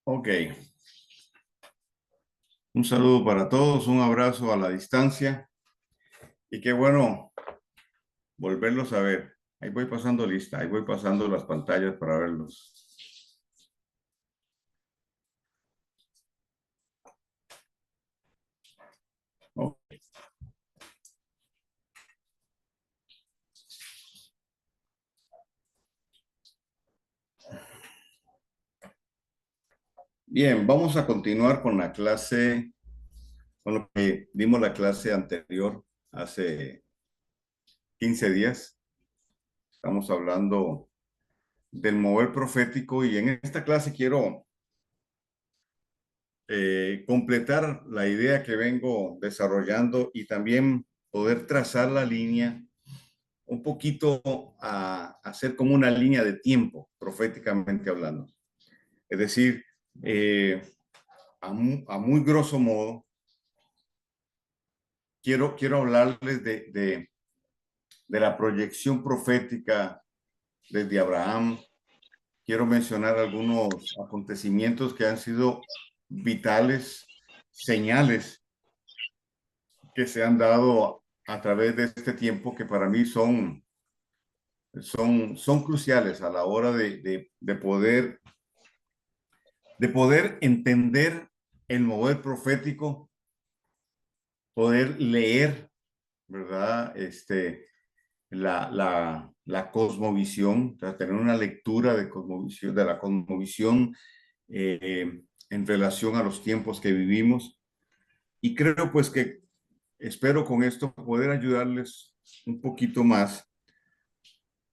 Ok, un saludo para todos, un abrazo a la distancia y qué bueno volverlos a ver. Ahí voy pasando lista, ahí voy pasando las pantallas para verlos. Ok. Bien, vamos a continuar con la clase, con lo que dimos la clase anterior hace 15 días. Estamos hablando del mover profético y en esta clase quiero completar la idea que vengo desarrollando y también poder trazar la línea un poquito a hacer como una línea de tiempo, proféticamente hablando. Es decir, eh, a muy grosso modo, quiero hablarles de la proyección profética desde Abraham. Quiero mencionar algunos acontecimientos que han sido vitales, señales que se han dado a través de este tiempo que para mí son cruciales a la hora de poder entender el mover profético, poder leer, ¿verdad? La cosmovisión, o sea, tener una lectura de cosmovisión, de la cosmovisión en relación a los tiempos que vivimos. Y creo pues que espero con esto poder ayudarles un poquito más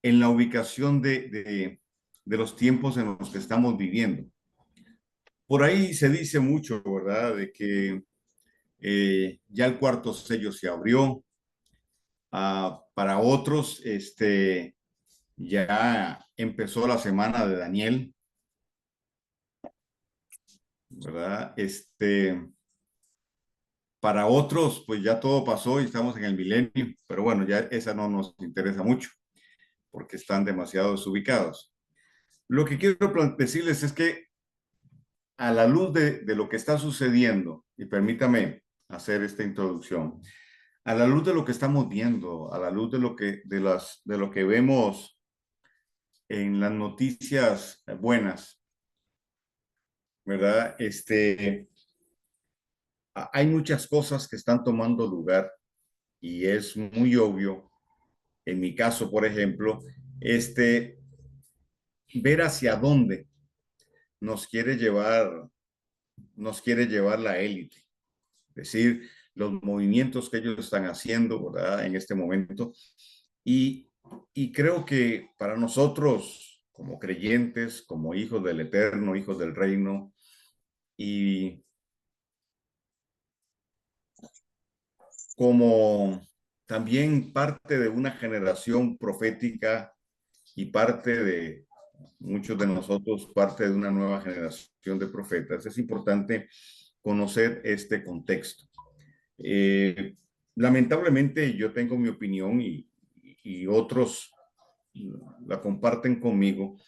en la ubicación de los tiempos en los que estamos viviendo. Por ahí se dice mucho, ¿verdad? De que ya el cuarto sello se abrió. Para otros, ya empezó la semana de Daniel, ¿verdad? Para otros, pues ya todo pasó y estamos en el milenio, pero bueno, ya esa no nos interesa mucho porque están demasiado desubicados. Lo que quiero decirles es que a la luz de lo que está sucediendo, y permítame hacer esta introducción, a la luz de lo que estamos viendo, a la luz de lo que vemos en las noticias buenas, ¿verdad? Hay muchas cosas que están tomando lugar y es muy obvio, en mi caso, por ejemplo, ver hacia dónde nos quiere llevar, nos quiere llevar la élite. Es decir, los movimientos que ellos están haciendo, ¿verdad? En este momento. Y, y creo que para nosotros, como creyentes, como hijos del Eterno, hijos del Reino, y como también parte de una generación profética y parte de muchos de nosotros, parte de una nueva generación de profetas, es importante conocer este contexto. Eh, Lamentablemente yo tengo mi opinión y otros la comparten conmigo.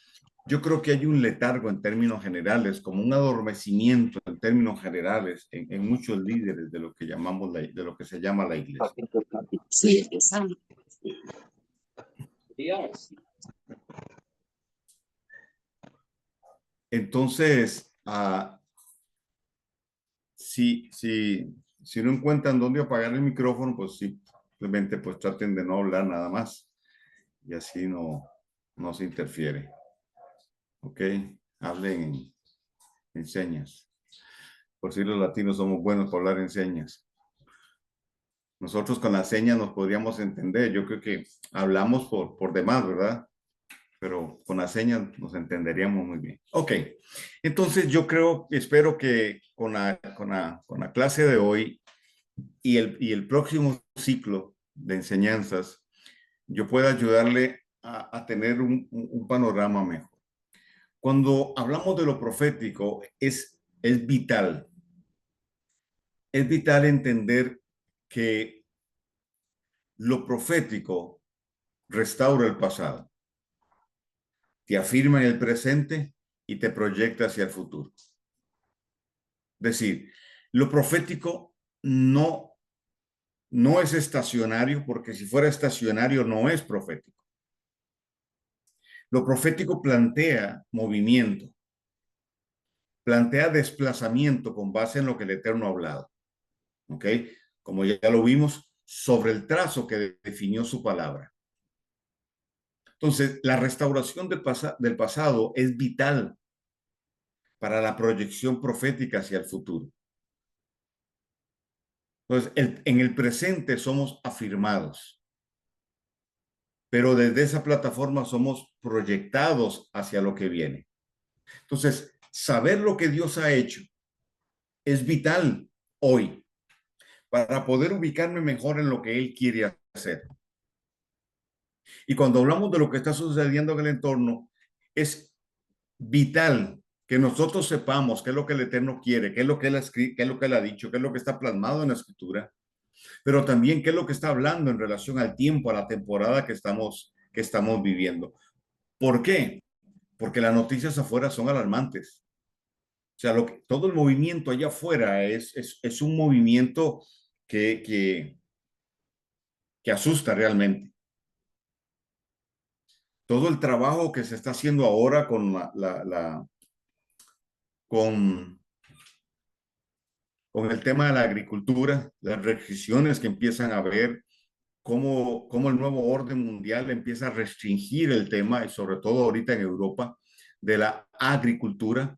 Yo creo que hay un letargo en términos generales, como un adormecimiento en términos generales en muchos líderes de lo que llamamos de lo que se llama la iglesia. Sí, exacto. Entonces, si no encuentran dónde apagar el micrófono, pues simplemente pues traten de no hablar nada más y así no se interfiere. ¿Ok? Hablen en señas. Por si los latinos somos buenos para hablar en señas. Nosotros con las señas nos podríamos entender. Yo creo que hablamos por demás, ¿verdad? Pero con las señas nos entenderíamos muy bien. Ok, entonces yo espero que con la clase de hoy y el próximo ciclo de enseñanzas, yo pueda ayudarle a tener un panorama mejor. Cuando hablamos de lo profético, es vital entender que lo profético restaura el pasado, te afirma en el presente y te proyecta hacia el futuro. Decir, lo profético no es estacionario, porque si fuera estacionario no es profético. Lo profético plantea movimiento, plantea desplazamiento con base en lo que el Eterno ha hablado. ¿Ok? Como ya lo vimos, sobre el trazo que definió su palabra. Entonces, la restauración del pasado es vital para la proyección profética hacia el futuro. Entonces, en el presente somos afirmados, pero desde esa plataforma somos proyectados hacia lo que viene. Entonces, saber lo que Dios ha hecho es vital hoy para poder ubicarme mejor en lo que Él quiere hacer. Y cuando hablamos de lo que está sucediendo en el entorno, es vital que nosotros sepamos qué es lo que el Eterno quiere, qué es lo que Él ha escrito, qué es lo que Él ha dicho, qué es lo que está plasmado en la Escritura, pero también qué es lo que está hablando en relación al tiempo, a la temporada que estamos viviendo. ¿Por qué? Porque las noticias afuera son alarmantes. O sea, todo el movimiento allá afuera es un movimiento que asusta realmente. Todo el trabajo que se está haciendo ahora con el tema de la agricultura, las restricciones que empiezan a haber, cómo el nuevo orden mundial empieza a restringir el tema, y sobre todo ahorita en Europa, de la agricultura,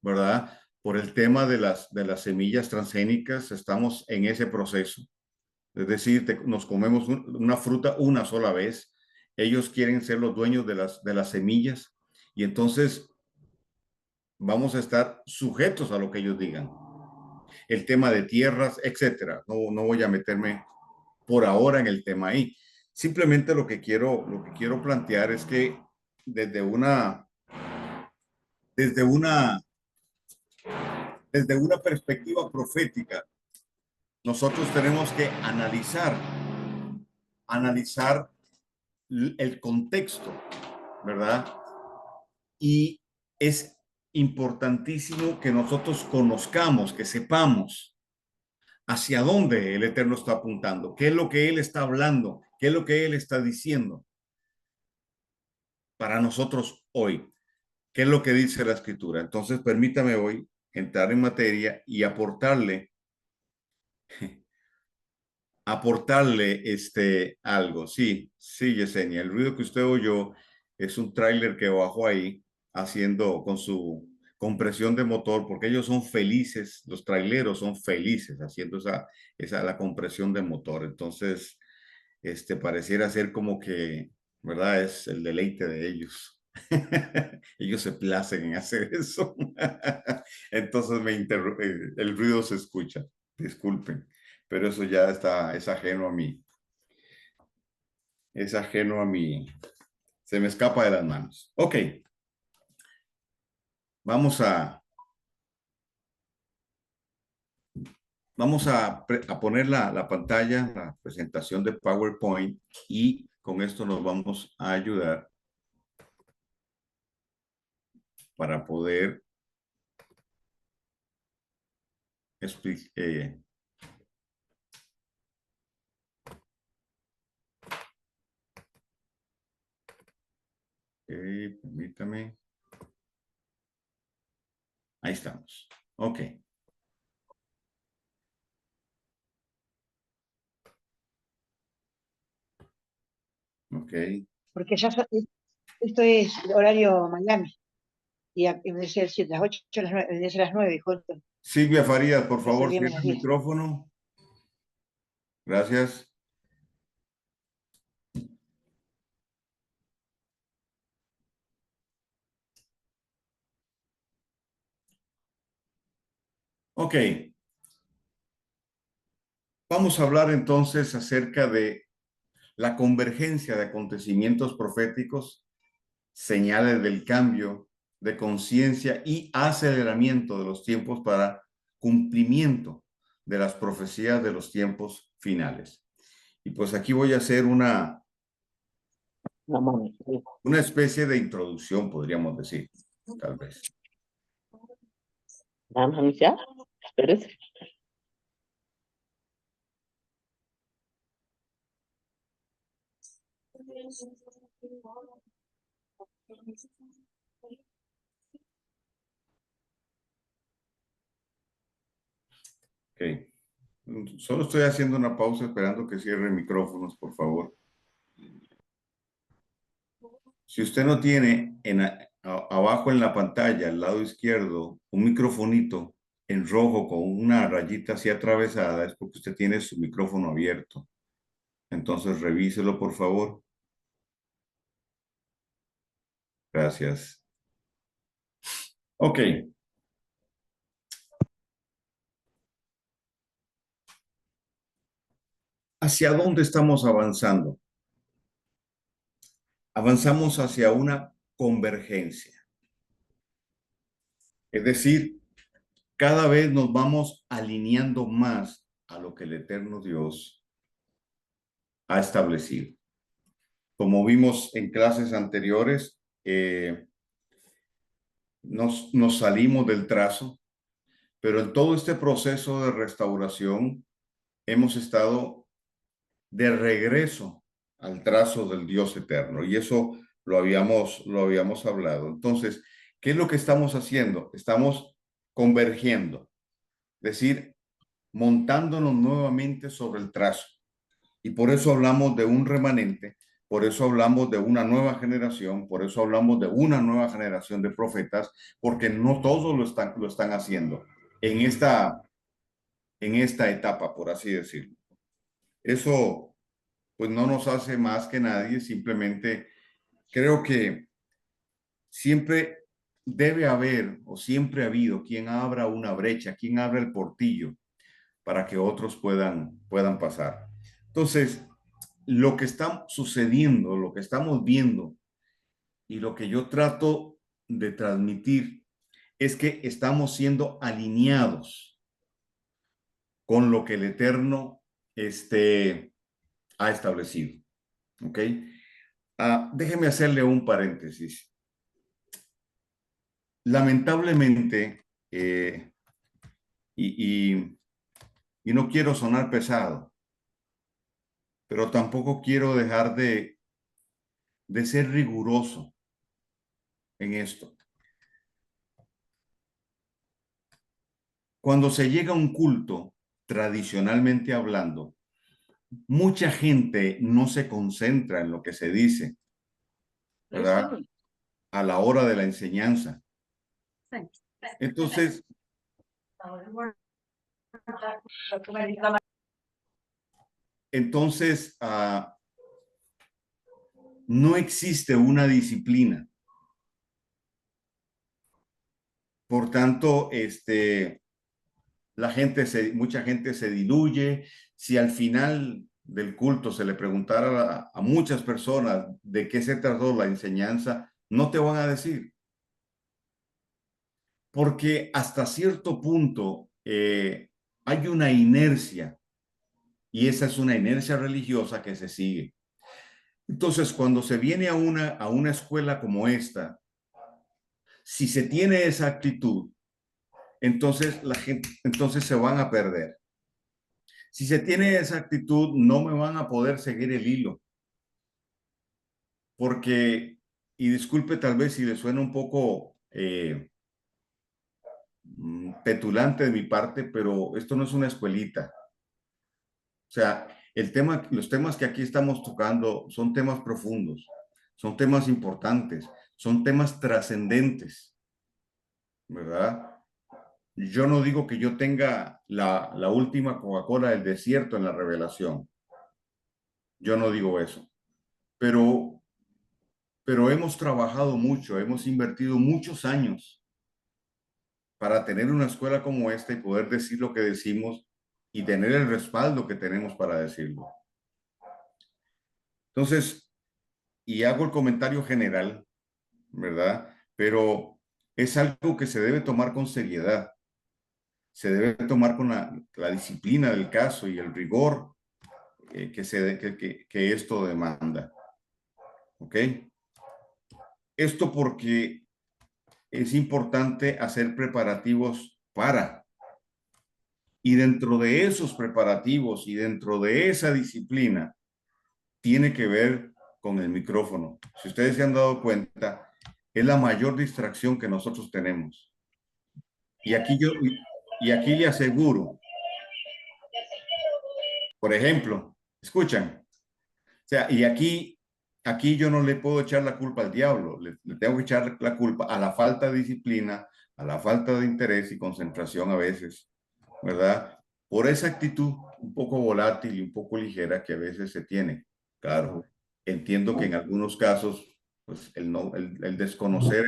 ¿verdad? Por el tema de las semillas transgénicas, estamos en ese proceso. Es decir, nos comemos una fruta una sola vez. Ellos quieren ser los dueños de las semillas y entonces vamos a estar sujetos a lo que ellos digan. El tema de tierras, etcétera. No voy a meterme por ahora en el tema ahí. Simplemente lo que quiero plantear es que desde una, desde una, desde una perspectiva profética, nosotros tenemos que analizar el contexto, ¿verdad? Y es importantísimo que nosotros conozcamos, que sepamos hacia dónde el Eterno está apuntando, qué es lo que Él está hablando, qué es lo que Él está diciendo para nosotros hoy, qué es lo que dice la Escritura. Entonces, permítame hoy entrar en materia y aportarle algo. Sí, Yesenia, el ruido que usted oyó es un tráiler que bajó ahí haciendo con su compresión de motor, porque ellos son felices, los traileros son felices haciendo la compresión de motor. Entonces, pareciera ser como que, ¿verdad? Es el deleite de ellos. Ellos se placen en hacer eso. Entonces el ruido se escucha. Disculpen, pero eso ya es ajeno a mí. Es ajeno a mí. Se me escapa de las manos. Ok. Vamos a poner la pantalla, la presentación de PowerPoint, y con esto nos vamos a ayudar para poder explicar. Permítame. Ahí estamos. Ok. Ok. Porque esto es horario Miami. Y debe ser 7, las 8, las 9, debe ser las 9, justo. Silvia Farías, por Debe ser favor, bien cierra menos el 10. micrófono. Gracias. Ok. Vamos a hablar entonces acerca de la convergencia de acontecimientos proféticos, señales del cambio de conciencia y aceleramiento de los tiempos para cumplimiento de las profecías de los tiempos finales. Y pues aquí voy a hacer una No, mami. especie de introducción, podríamos decir, tal vez. ¿Vamos a iniciar? Espérese. Ok. Solo estoy haciendo una pausa esperando que cierre micrófonos, por favor. Si usted no tiene abajo en la pantalla, al lado izquierdo, un microfonito en rojo con una rayita así atravesada, es porque usted tiene su micrófono abierto. Entonces revíselo, por favor. Gracias. Ok. ¿Hacia dónde estamos avanzando? Avanzamos hacia una convergencia. Es decir, cada vez nos vamos alineando más a lo que el eterno Dios ha establecido. Como vimos en clases anteriores, nos salimos del trazo, pero en todo este proceso de restauración hemos estado de regreso al trazo del Dios eterno, y eso lo habíamos hablado. Entonces, ¿qué es lo que estamos haciendo? Estamos convergiendo, es decir, montándonos nuevamente sobre el trazo. Y por eso hablamos de un remanente, por eso hablamos de una nueva generación, por eso hablamos de una nueva generación de profetas, porque no todos lo están haciendo en esta etapa, por así decirlo. Eso pues no nos hace más que nadie, simplemente creo que siempre debe haber o siempre ha habido quien abra una brecha, quien abra el portillo para que otros puedan pasar. Entonces, lo que está sucediendo, lo que estamos viendo y lo que yo trato de transmitir es que estamos siendo alineados con lo que el Eterno ha establecido. ¿Ok? Déjeme hacerle un paréntesis. Lamentablemente, y no quiero sonar pesado, pero tampoco quiero dejar de ser riguroso en esto. Cuando se llega a un culto, tradicionalmente hablando, mucha gente no se concentra en lo que se dice, ¿verdad? A la hora de la enseñanza. Entonces, no existe una disciplina. Por tanto, mucha gente se diluye. Si al final del culto se le preguntara a muchas personas de qué se trató la enseñanza, no te van a decir. Porque hasta cierto punto hay una inercia, y esa es una inercia religiosa que se sigue. Entonces, cuando se viene a una escuela como esta, si se tiene esa actitud, entonces se van a perder. Si se tiene esa actitud, no me van a poder seguir el hilo. Porque, y disculpe tal vez si le suena un poco petulante de mi parte, pero esto no es una escuelita. O sea, los temas que aquí estamos tocando son temas profundos, son temas importantes, son temas trascendentes, ¿verdad? Yo no digo que yo tenga la última Coca-Cola del desierto en la revelación. Yo no digo eso. Pero hemos trabajado mucho, hemos invertido muchos años para tener una escuela como esta y poder decir lo que decimos y tener el respaldo que tenemos para decirlo. Entonces, y hago el comentario general, ¿verdad? Pero es algo que se debe tomar con seriedad, se debe tomar con la disciplina del caso y el rigor que esto demanda. ¿Ok? Esto porque es importante hacer preparativos para Y dentro de esos preparativos y dentro de esa disciplina, tiene que ver con el micrófono. Si ustedes se han dado cuenta, es la mayor distracción que nosotros tenemos. Y aquí le aseguro, por ejemplo, escuchan, o sea, y aquí yo no le puedo echar la culpa al diablo, le tengo que echar la culpa a la falta de disciplina, a la falta de interés y concentración a veces, ¿verdad? Por esa actitud un poco volátil y un poco ligera que a veces se tiene. Claro, entiendo que en algunos casos, pues el, no, el desconocer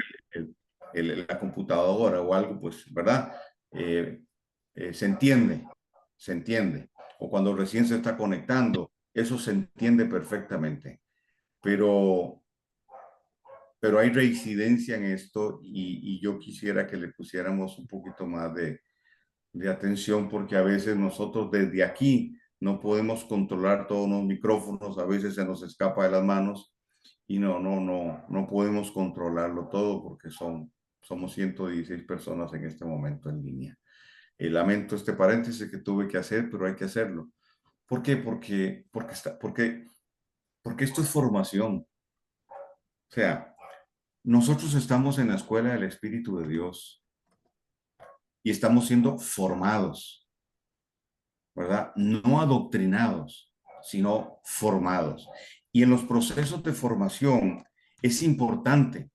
la computadora o algo, pues, ¿verdad? Eh, se entiende, se entiende. O cuando recién se está conectando, eso se entiende perfectamente. Pero, pero hay reincidencia en esto y yo quisiera que le pusiéramos un poquito más de atención porque a veces nosotros desde aquí no podemos controlar todos los micrófonos, a veces se nos escapa de las manos y no podemos controlarlo todo porque somos 116 personas en este momento en línea. Lamento este paréntesis que tuve que hacer, pero hay que hacerlo. ¿Por qué? Porque esto es formación. O sea, nosotros estamos en la escuela del Espíritu de Dios y estamos siendo formados, ¿verdad? No adoctrinados, sino formados. Y en los procesos de formación es importante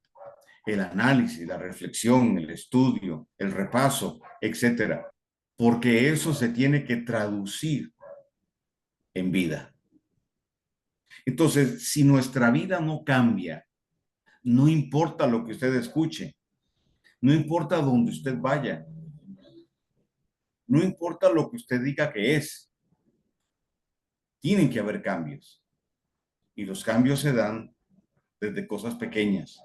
el análisis, la reflexión, el estudio, el repaso, etcétera, porque eso se tiene que traducir en vida. Entonces, si nuestra vida no cambia, no importa lo que usted escuche, no importa dónde usted vaya, no importa lo que usted diga que es, tienen que haber cambios. Y los cambios se dan desde cosas pequeñas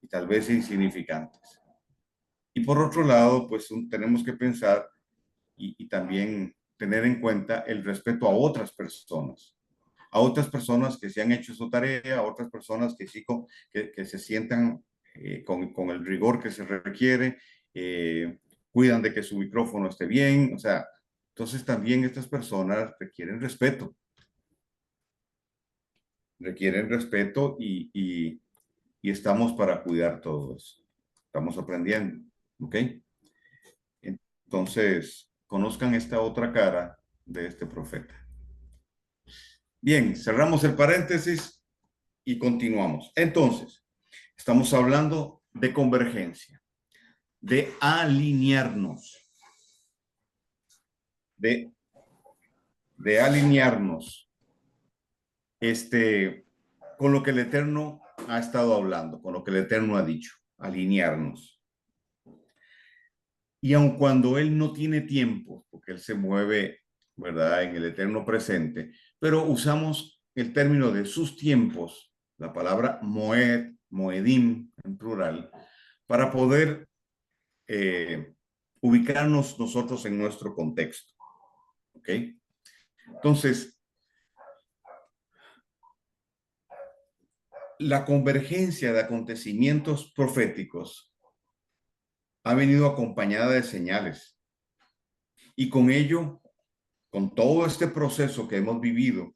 y tal vez insignificantes. Y por otro lado, pues tenemos que pensar y también tener en cuenta el respeto a otras personas que se han hecho su tarea, a otras personas que sí que se sientan con el rigor que se requiere, cuidan de que su micrófono esté bien, o sea, entonces también estas personas requieren respeto y estamos para cuidar todo eso. Estamos aprendiendo, ¿ok? Entonces, conozcan esta otra cara de este profeta. Bien, cerramos el paréntesis y continuamos. Entonces, estamos hablando de convergencia, de alinearnos, de, de alinearnos con lo que el Eterno ha estado hablando, con lo que el Eterno ha dicho, alinearnos. Y aun cuando Él no tiene tiempo, porque Él se mueve, ¿verdad?, en el eterno presente, pero usamos el término de sus tiempos, la palabra moed, moedim en plural, para poder ubicarnos nosotros en nuestro contexto. ¿Ok? Entonces, la convergencia de acontecimientos proféticos ha venido acompañada de señales. Y con ello, con todo este proceso que hemos vivido,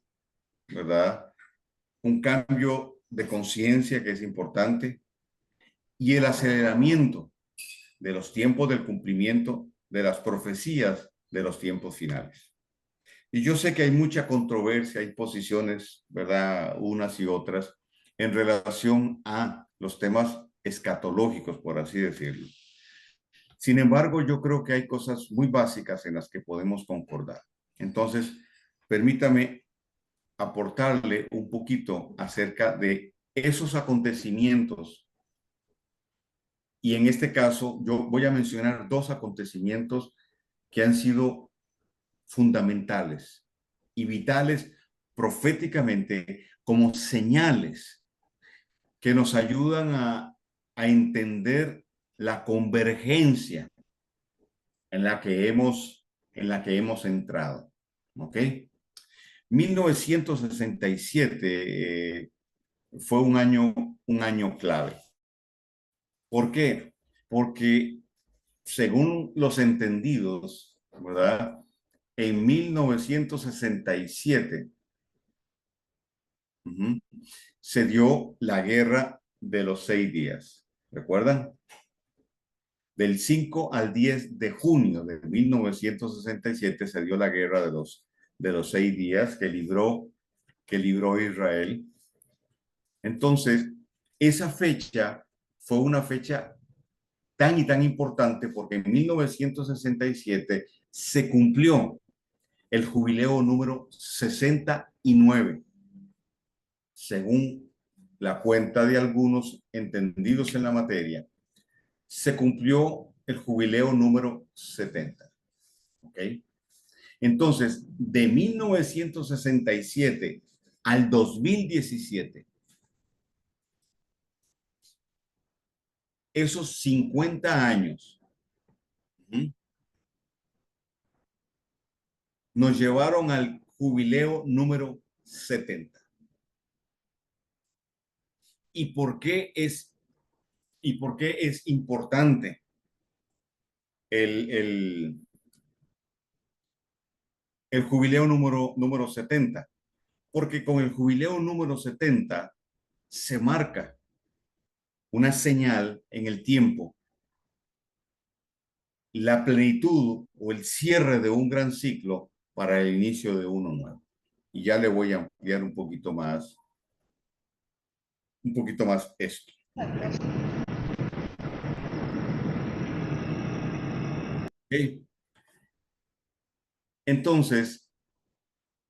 ¿verdad? Un cambio de conciencia que es importante y el aceleramiento de los tiempos del cumplimiento de las profecías de los tiempos finales. Y yo sé que hay mucha controversia, hay posiciones, ¿verdad? Unas y otras en relación a los temas escatológicos, por así decirlo. Sin embargo, yo creo que hay cosas muy básicas en las que podemos concordar. Entonces, permítame aportarle un poquito acerca de esos acontecimientos. Y en este caso, yo voy a mencionar dos acontecimientos que han sido fundamentales y vitales proféticamente como señales que nos ayudan a entender la convergencia en la que hemos entrado. ¿Ok? 1967 fue un año clave. ¿Por qué? Porque según los entendidos, ¿verdad? En 1967 se dio la Guerra de los 6 días. ¿Recuerdan? Del 5 al 10 de junio de 1967 se dio la Guerra de los 6 días que libró Israel. Entonces, esa fecha fue una fecha tan y tan importante porque en 1967 se cumplió el jubileo número 69, según la cuenta de algunos entendidos en la materia, se cumplió el jubileo número 70. ¿Ok? Entonces, de 1967 al 2017, esos 50 años nos llevaron al jubileo número 70. ¿Y por qué es importante el, el, el jubileo número 70? Porque con el jubileo número 70 se marca una señal en el tiempo, la plenitud o el cierre de un gran ciclo para el inicio de uno nuevo. Y ya le voy a ampliar un poquito más esto. ¿Okay? Entonces,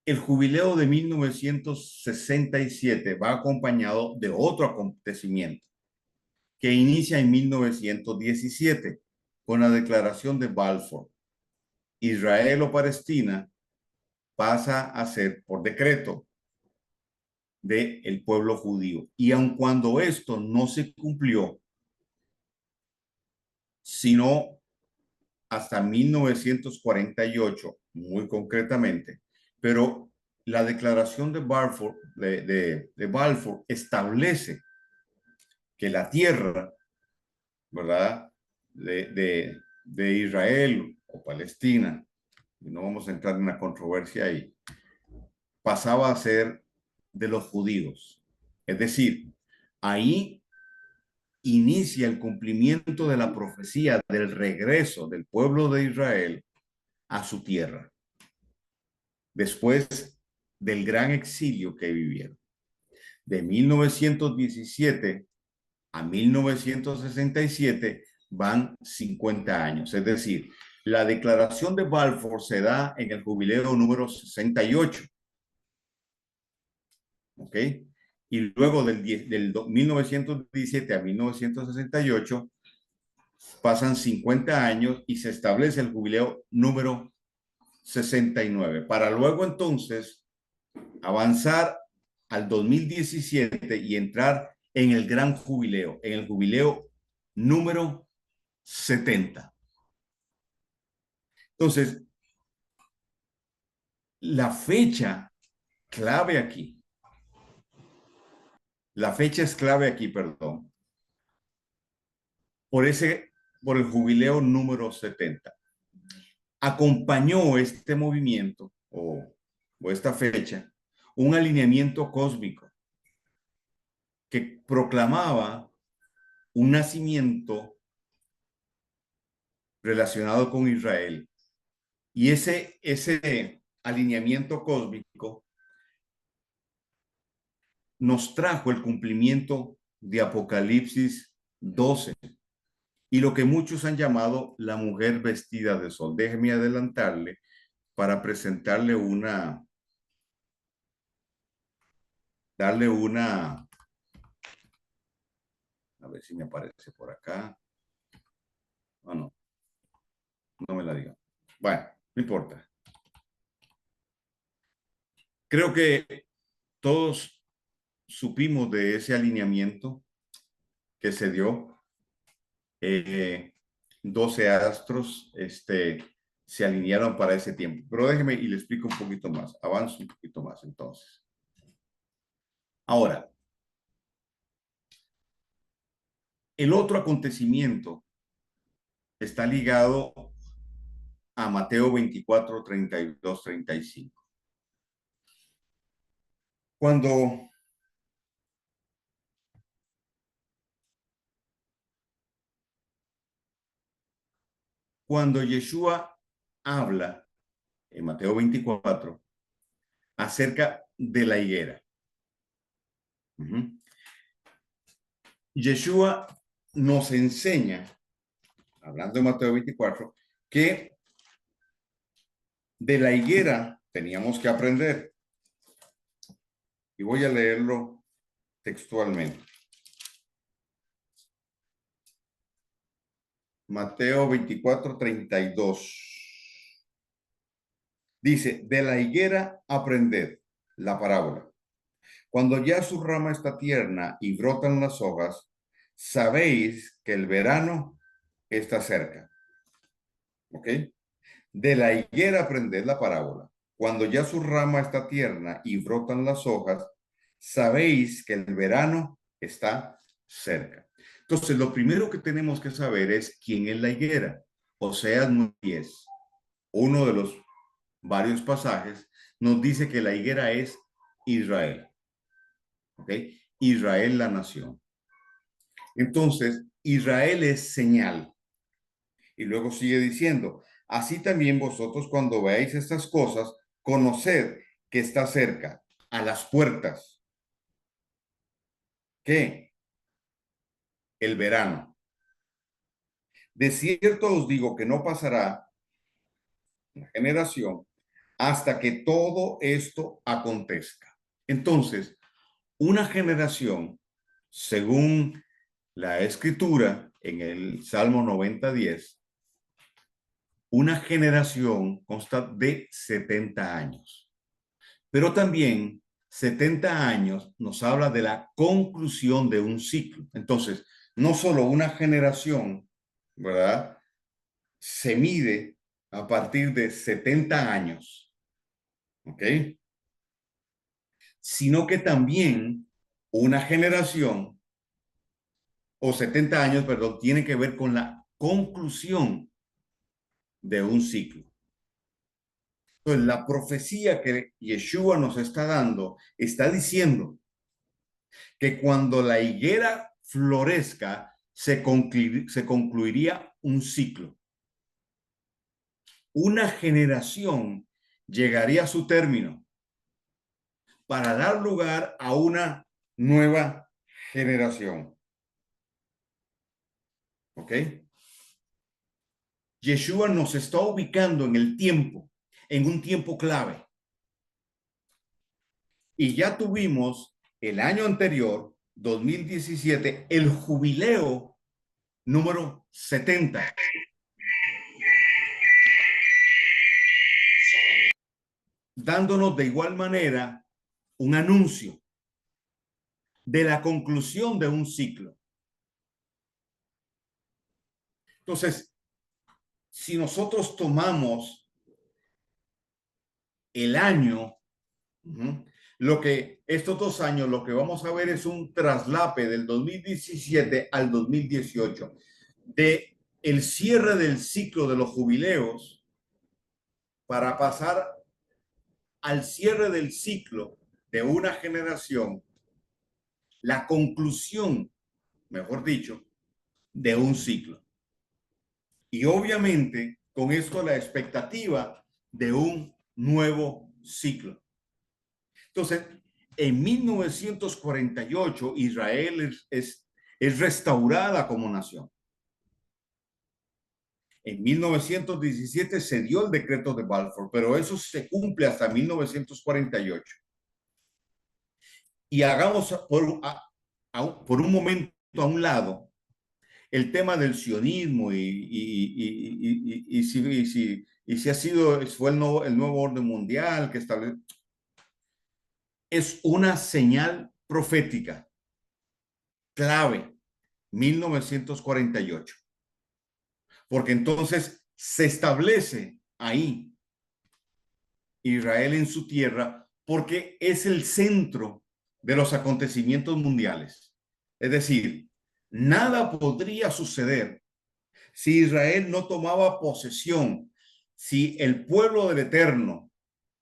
el jubileo de 1967 va acompañado de otro acontecimiento que inicia en 1917 con la declaración de Balfour. Israel o Palestina pasa a ser por decreto del pueblo judío. Y aun cuando esto no se cumplió, sino hasta 1948, muy concretamente, pero la declaración de Balfour, de Balfour establece que la tierra, ¿verdad? De Israel o Palestina, y no vamos a entrar en una controversia ahí, pasaba a ser de los judíos. Es decir, ahí inicia el cumplimiento de la profecía del regreso del pueblo de Israel a su tierra, después del gran exilio que vivieron. De 1917 a 1967 van 50 años, es decir, la declaración de Balfour se da en el jubileo número 68, ¿ok? Y luego del 1917 a 1968 pasan 50 años y se establece el jubileo número 69, para luego entonces avanzar al 2017 y entrar en el gran jubileo, en el jubileo número 70. Entonces, la fecha clave aquí, la fecha es clave aquí, perdón, por por el jubileo número 70. Acompañó este movimiento o esta fecha un alineamiento cósmico que proclamaba un nacimiento relacionado con Israel. Y ese alineamiento cósmico nos trajo el cumplimiento de Apocalipsis 12 y lo que muchos han llamado la mujer vestida de sol. Déjeme adelantarle para presentarle darle a ver si me aparece por acá. Oh, no, no me la diga. Bueno, no importa. Creo que todos supimos de ese alineamiento que se dio. 12 astros se alinearon para ese tiempo. Pero déjeme y le explico un poquito más. Avanzo un poquito más entonces. Ahora, el otro acontecimiento está ligado a Mateo 24, 32, 35. Cuando Yeshua habla en Mateo 24 acerca de la higuera. Yeshua nos enseña, hablando de Mateo 24, que de la higuera teníamos que aprender. Y voy a leerlo textualmente. Mateo 24, 32. Dice, de la higuera aprended la parábola. Cuando ya su rama está tierna y brotan las hojas, sabéis que el verano está cerca. ¿Ok? De la higuera aprended la parábola. Cuando ya su rama está tierna y brotan las hojas, sabéis que el verano está cerca. Entonces, lo primero que tenemos que saber es quién es la higuera. Oseas 9:10, uno de los varios pasajes, nos dice que la higuera es Israel. ¿Ok? Israel, la nación. Entonces, Israel es señal. Y luego sigue diciendo, así también vosotros cuando veáis estas cosas, conoced que está cerca, a las puertas. ¿Qué? El verano. De cierto os digo que no pasará una generación hasta que todo esto acontezca. Entonces, una generación, según la escritura en el Salmo 90:10, una generación consta de 70 años. Pero también 70 años nos habla de la conclusión de un ciclo. Entonces, no solo una generación, ¿verdad? Se mide a partir de 70 años, ¿ok? Sino que también una generación, o 70 años, perdón, tiene que ver con la conclusión de un ciclo. Entonces, la profecía que Yeshua nos está dando está diciendo que cuando la higuera florezca, se concluiría un ciclo. Una generación llegaría a su término para dar lugar a una nueva generación. ¿Ok? Yeshua nos está ubicando en el tiempo, en un tiempo clave. Y ya tuvimos el año anterior, 2017, el jubileo número 70. Dándonos de igual manera un anuncio de la conclusión de un ciclo. Entonces, si nosotros tomamos el año, lo que estos 2 años, lo que vamos a ver es un traslape del 2017 al 2018, de el cierre del ciclo de los jubileos para pasar al cierre del ciclo de una generación, la conclusión, mejor dicho, de un ciclo. Y obviamente con esto la expectativa de un nuevo ciclo. Entonces, en 1948 Israel es restaurada como nación. En 1917 se dio el decreto de Balfour, pero eso se cumple hasta 1948. Y hagamos por un momento a un lado el tema del sionismo y si ha sido, fue el nuevo orden mundial que establece. Es una señal profética clave, 1948. Porque entonces se establece ahí Israel en su tierra porque es el centro de los acontecimientos mundiales. Es decir, nada podría suceder si Israel no tomaba posesión si el pueblo del Eterno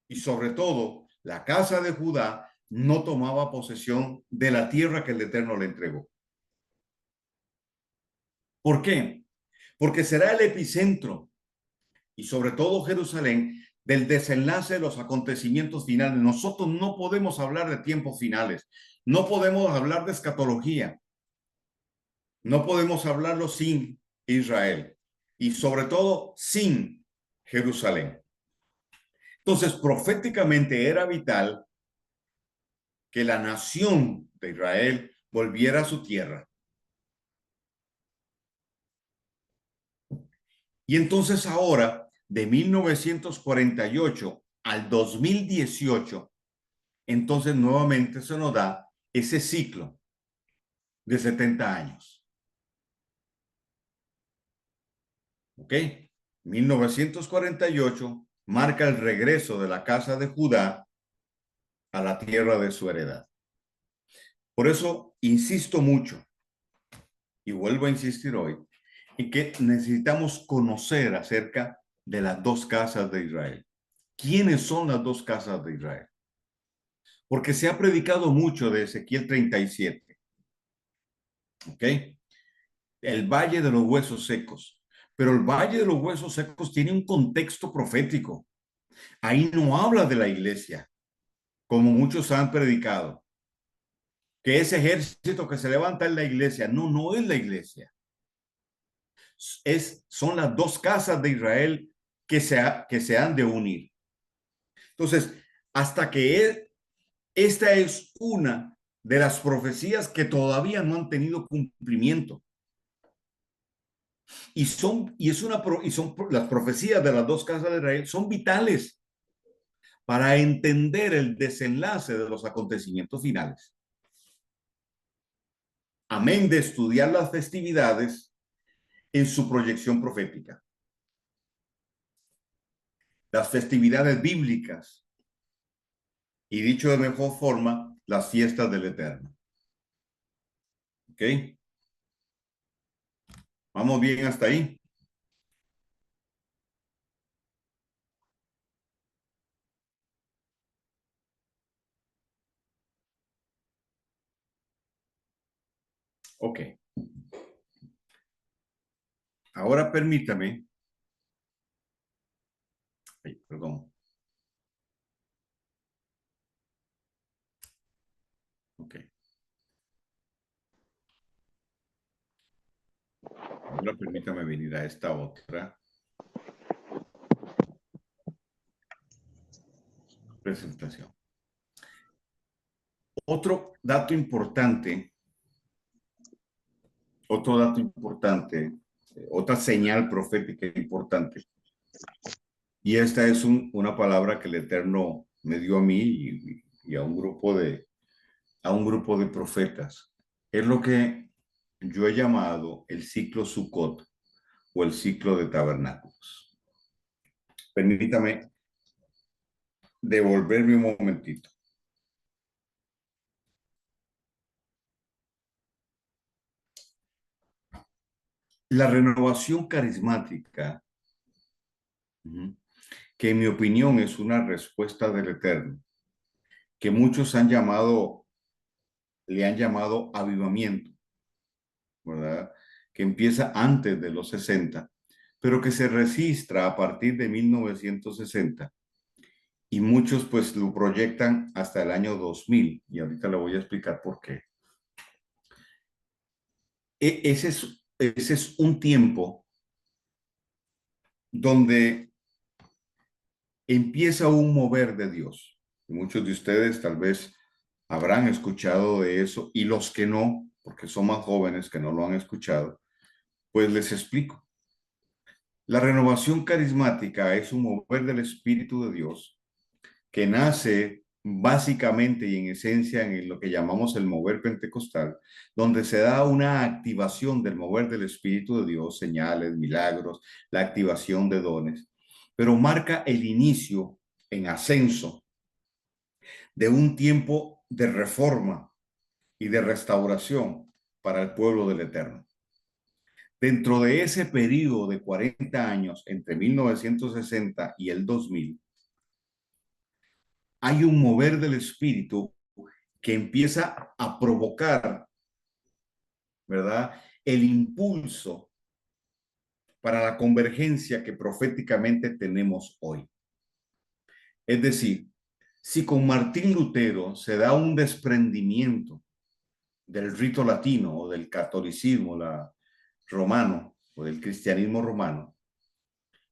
y sobre todo la casa de Judá no tomaba posesión de la tierra que el Eterno le entregó. ¿Por qué? Porque será el epicentro y sobre todo Jerusalén del desenlace de los acontecimientos finales. Nosotros no podemos hablar de tiempos finales, no podemos hablar de escatología, no podemos hablarlo sin Israel y sobre todo sin Jerusalén. Entonces, proféticamente era vital que la nación de Israel volviera a su tierra. Y entonces ahora, de 1948 al 2018, entonces nuevamente se nos da ese ciclo de 70 años. ¿Ok? 1948 marca el regreso de la casa de Judá a la tierra de su heredad. Por eso insisto mucho y vuelvo a insistir hoy en que necesitamos conocer acerca de las dos casas de Israel. ¿Quiénes son las dos casas de Israel? Porque se ha predicado mucho de Ezequiel 37, ¿ok? El valle de los huesos secos. Pero el valle de los huesos secos tiene un contexto profético. Ahí no habla de la iglesia, como muchos han predicado, que ese ejército que se levanta en la iglesia. No, no es la iglesia. Son las dos casas de Israel que se han de unir. Entonces, hasta que esta es una de las profecías que todavía no han tenido cumplimiento. Y son las profecías de las dos casas de Israel son vitales para entender el desenlace de los acontecimientos finales. Amén de estudiar las festividades en su proyección profética. Las festividades bíblicas y dicho de mejor forma, las fiestas del Eterno. ¿Ok? ¿Vamos bien hasta ahí? Ok. Ahora permítame. Ay, perdón. Ok. Ahora permítame venir a esta otra presentación. Otro dato importante, otra señal profética importante. Y esta es una palabra que el Eterno me dio a mí y a un grupo de profetas. Es lo que yo he llamado el ciclo Sukkot o el ciclo de tabernáculos. Permítame devolverme un momentito. La renovación carismática, que en mi opinión es una respuesta del Eterno, que muchos le han llamado avivamiento, ¿verdad? Que empieza antes de los 60, pero que se registra a partir de 1960 y muchos pues lo proyectan hasta el año 2000 y ahorita le voy a explicar por qué. Ese es un tiempo donde empieza un mover de Dios. Muchos de ustedes tal vez habrán escuchado de eso y los que no, porque son más jóvenes que no lo han escuchado, pues les explico. La renovación carismática es un mover del Espíritu de Dios que nace básicamente y en esencia en lo que llamamos el mover pentecostal, donde se da una activación del mover del Espíritu de Dios, señales, milagros, la activación de dones, pero marca el inicio en ascenso de un tiempo de reforma y de restauración para el pueblo del Eterno. Dentro de ese periodo de 40 años, entre 1960 y el 2000, hay un mover del espíritu que empieza a provocar, ¿verdad?, el impulso para la convergencia que proféticamente tenemos hoy. Es decir, si con Martín Lutero se da un desprendimiento del rito latino o del catolicismo romano o del cristianismo romano,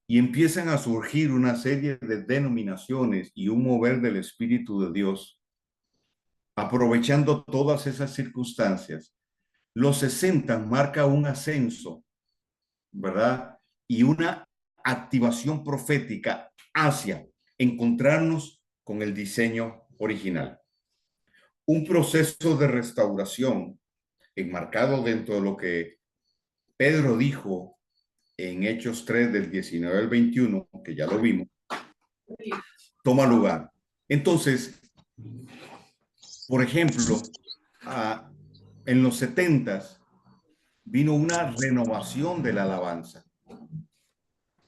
y empiezan a surgir una serie de denominaciones y un mover del Espíritu de Dios, aprovechando todas esas circunstancias, los 60 marca un ascenso, ¿verdad? Y una activación profética hacia encontrarnos con el diseño original. Un proceso de restauración enmarcado dentro de lo que Pedro dijo en Hechos 3 del 19 al 21, que ya lo vimos, toma lugar. Entonces, por ejemplo, en los 70s vino una renovación de la alabanza.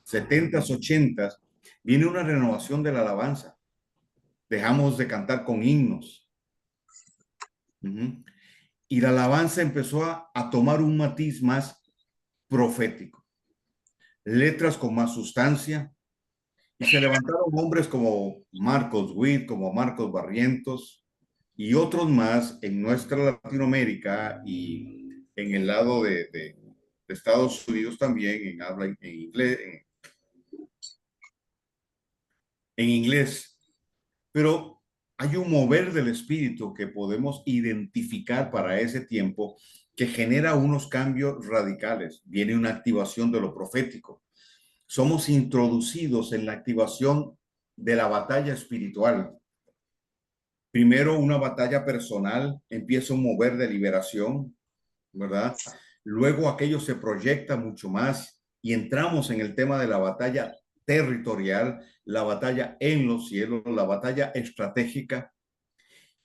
70s, 80s, viene una renovación de la alabanza. Dejamos de cantar con himnos. Y la alabanza empezó a tomar un matiz más profético. Letras con más sustancia. Y se levantaron hombres como Marcos Witt, como Marcos Barrientos y otros más en nuestra Latinoamérica y en el lado de Estados Unidos también, en habla en inglés, en inglés. Pero hay un mover del espíritu que podemos identificar para ese tiempo que genera unos cambios radicales. Viene una activación de lo profético. Somos introducidos en la activación de la batalla espiritual. Primero una batalla personal, empieza un mover de liberación, ¿verdad? Luego aquello se proyecta mucho más y entramos en el tema de la batalla territorial, la batalla en los cielos, la batalla estratégica,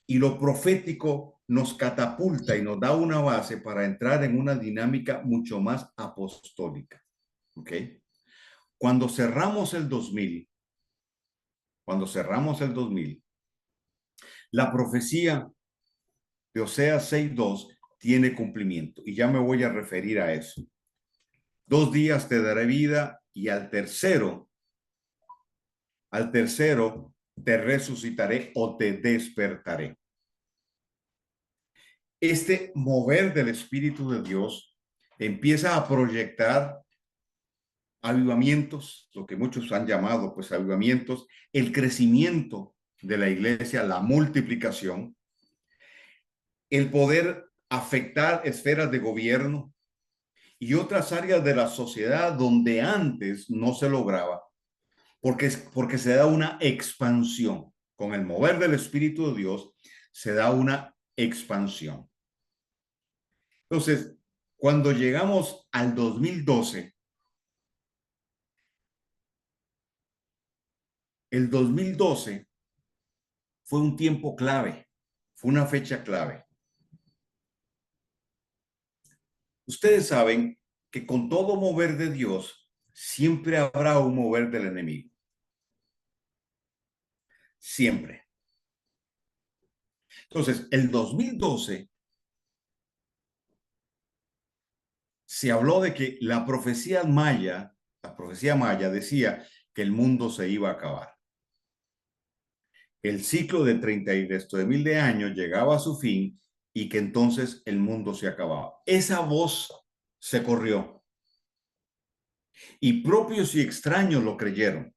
y lo profético nos catapulta y nos da una base para entrar en una dinámica mucho más apostólica. ¿Ok? Cuando cerramos el 2000, la profecía de Oseas 6:2 tiene cumplimiento y ya me voy a referir a eso. 2 días te daré vida y al tercero te resucitaré o te despertaré. Este mover del Espíritu de Dios empieza a proyectar avivamientos, lo que muchos han llamado pues avivamientos, el crecimiento de la iglesia, la multiplicación, el poder afectar esferas de gobierno y otras áreas de la sociedad donde antes no se lograba, porque se da una expansión. Con el mover del Espíritu de Dios se da una expansión. Entonces, cuando llegamos al 2012, el 2012 fue un tiempo clave, fue una fecha clave. Ustedes saben que con todo mover de Dios, siempre habrá un mover del enemigo. Siempre. Entonces, el 2012 se habló de que la profecía maya decía que el mundo se iba a acabar. El ciclo de 30.000 de años llegaba a su fin y que entonces el mundo se acababa. Esa voz se corrió y propios y extraños lo creyeron.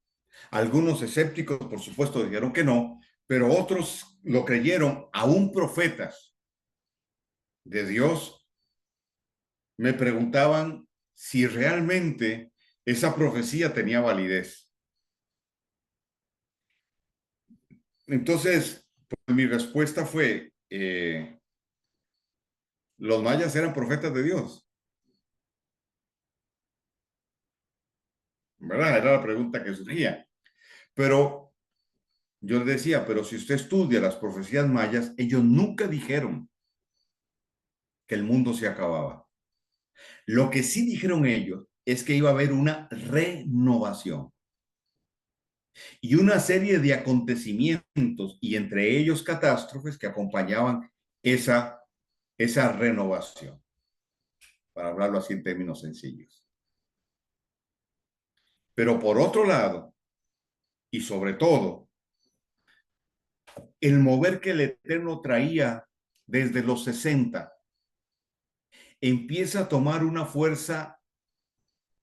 Algunos escépticos, por supuesto, dijeron que no, pero otros lo creyeron, aún profetas de Dios me preguntaban si realmente esa profecía tenía validez. Entonces, pues, mi respuesta fue, los mayas eran profetas de Dios. ¿Verdad? Era la pregunta que surgía. Pero yo les decía, pero si usted estudia las profecías mayas, ellos nunca dijeron que el mundo se acababa. Lo que sí dijeron ellos es que iba a haber una renovación y una serie de acontecimientos, y entre ellos catástrofes que acompañaban esa renovación, para hablarlo así en términos sencillos. Pero por otro lado, y sobre todo, el mover que el Eterno traía desde los 60 empieza a tomar una fuerza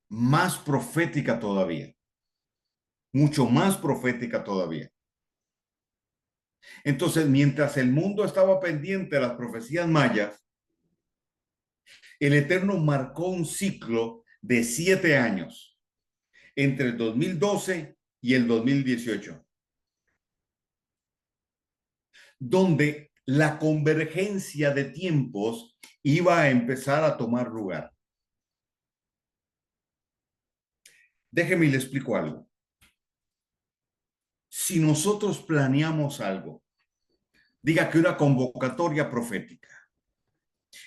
más profética todavía, mucho más profética todavía. Entonces, mientras el mundo estaba pendiente de las profecías mayas, el Eterno marcó un ciclo de 7 años entre el 2012 y el 2018, donde la convergencia de tiempos iba a empezar a tomar lugar. Déjeme y le explico algo. Si nosotros planeamos algo, diga que una convocatoria profética,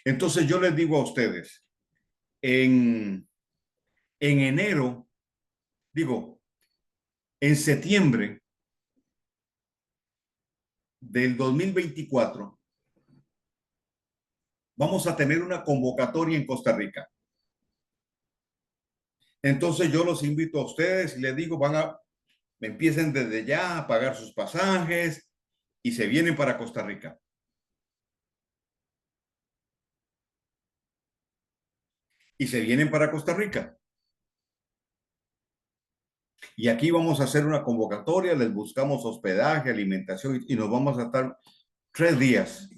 entonces yo les digo a ustedes, en enero, digo, en septiembre del 2024, vamos a tener una convocatoria en Costa Rica. Entonces yo los invito a ustedes y les digo, empiecen desde ya a pagar sus pasajes y se vienen para Costa Rica. Y se vienen para Costa Rica. Y aquí vamos a hacer una convocatoria, les buscamos hospedaje, alimentación y nos vamos a estar 3 días.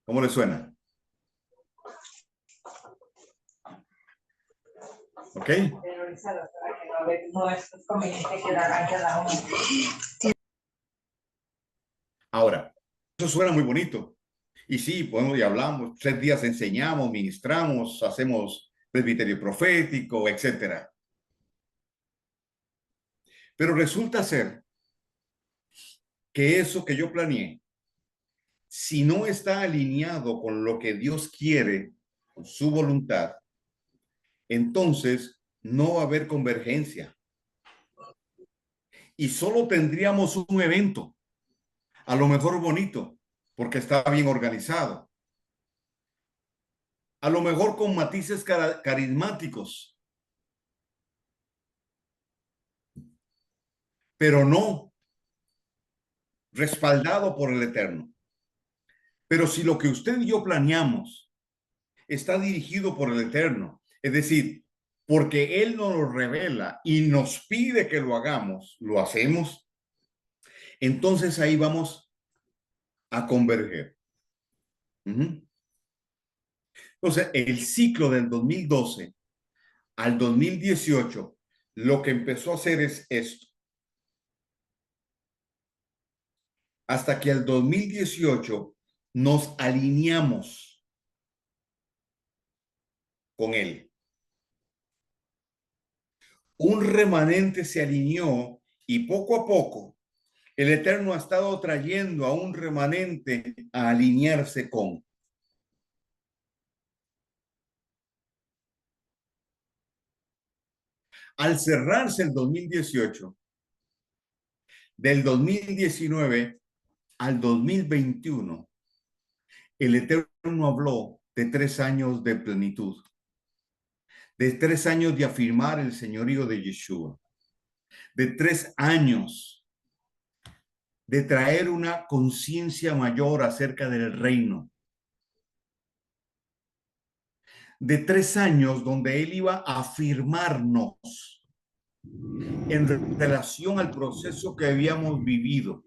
¿Cómo les suena? ¿Ok? Ahora, eso suena muy bonito. Y sí, podemos y hablamos, 3 días enseñamos, ministramos, hacemos presbiterio profético, etcétera. Pero resulta ser que eso que yo planeé, si no está alineado con lo que Dios quiere, con su voluntad, entonces no va a haber convergencia. Y solo tendríamos un evento, a lo mejor bonito, porque está bien organizado. A lo mejor con matices carismáticos, pero no respaldado por el Eterno. Pero si lo que usted y yo planeamos está dirigido por el Eterno, es decir, porque Él nos lo revela y nos pide que lo hagamos, lo hacemos, entonces ahí vamos a converger. Entonces, el ciclo del 2012 al 2018, lo que empezó a hacer es esto. Hasta que al 2018 nos alineamos con Él. Un remanente se alineó y poco a poco el Eterno ha estado trayendo a un remanente a alinearse con. Al cerrarse el 2018, del 2019 al 2021, el Eterno habló de 3 años de plenitud, de 3 años de afirmar el señorío de Yeshua, de 3 años de traer una conciencia mayor acerca del reino, de 3 años donde él iba a afirmarnos en relación al proceso que habíamos vivido.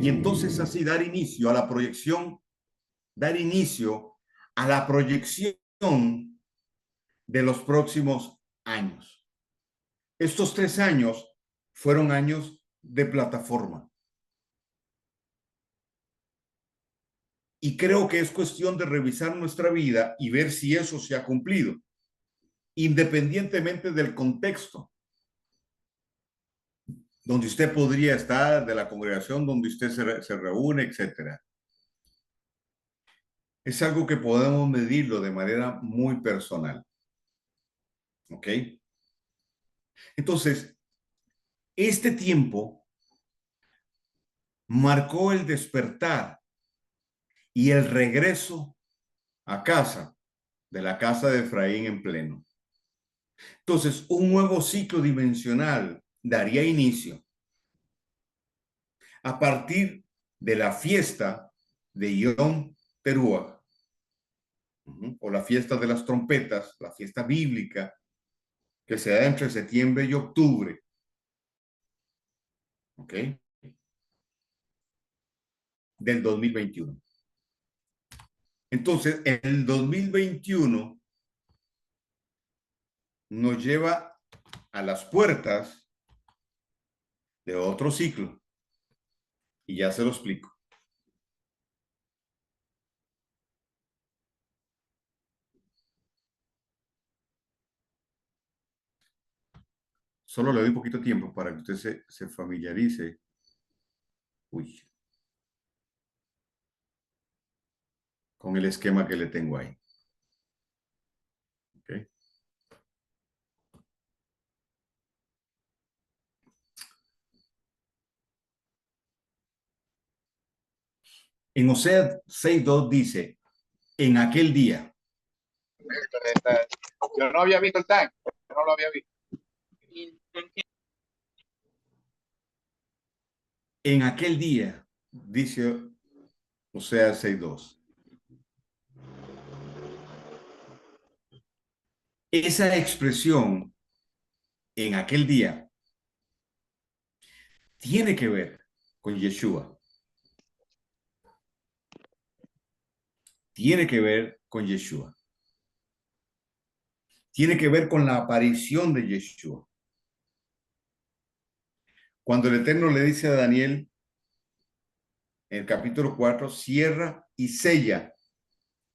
Y entonces así dar inicio a la proyección, dar inicio a la proyección de los próximos años. Estos 3 años fueron años de plataforma. Y creo que es cuestión de revisar nuestra vida y ver si eso se ha cumplido, independientemente del contexto. donde usted podría estar, de la congregación donde usted se reúne, etcétera. Es algo que podemos medirlo de manera muy personal. ¿Ok? Entonces, este tiempo marcó el despertar y el regreso a casa de la casa de Efraín en pleno. Entonces, un nuevo ciclo dimensional daría inicio a partir de la fiesta de Yom Teruah, o la fiesta de las trompetas, la fiesta bíblica, que se da entre septiembre y octubre, ¿ok? Del 2021. Entonces, el 2021 nos lleva a las puertas de otro ciclo. Y ya se lo explico. Solo le doy un poquito de tiempo para que usted se familiarice. Uy. Con el esquema que le tengo ahí. ¿Okay? En Oseas 6:2 dice, en aquel día. Yo no había visto el tag, yo no lo había visto. En aquel día, dice Oseas 6:2. Esa expresión, en aquel día, tiene que ver con Yeshua. Tiene que ver con Yeshua. Tiene que ver con la aparición de Yeshua. Cuando el Eterno le dice a Daniel, en el capítulo 4, cierra y sella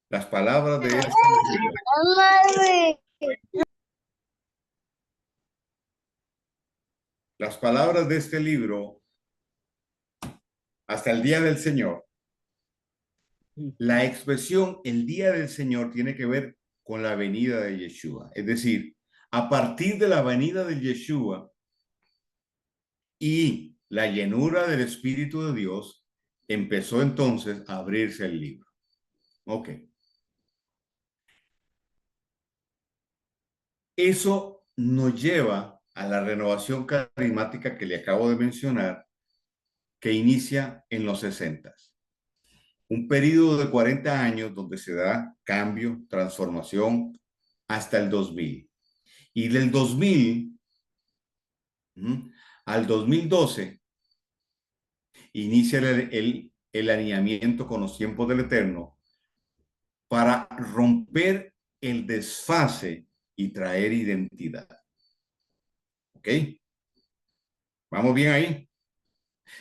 las palabras de este libro. Las palabras de este libro hasta el día del Señor. La expresión el día del Señor tiene que ver con la venida de Yeshua. Es decir, a partir de la venida de Yeshua y la llenura del Espíritu de Dios, empezó entonces a abrirse el libro. Ok. Eso nos lleva a la renovación carismática que le acabo de mencionar, que inicia en los 60. Un periodo de 40 años donde se da cambio, transformación, hasta el 2000. Y del 2000 al 2012 inicia el alineamiento con los tiempos del Eterno para romper el desfase y traer identidad. ¿Ok? ¿Vamos bien ahí?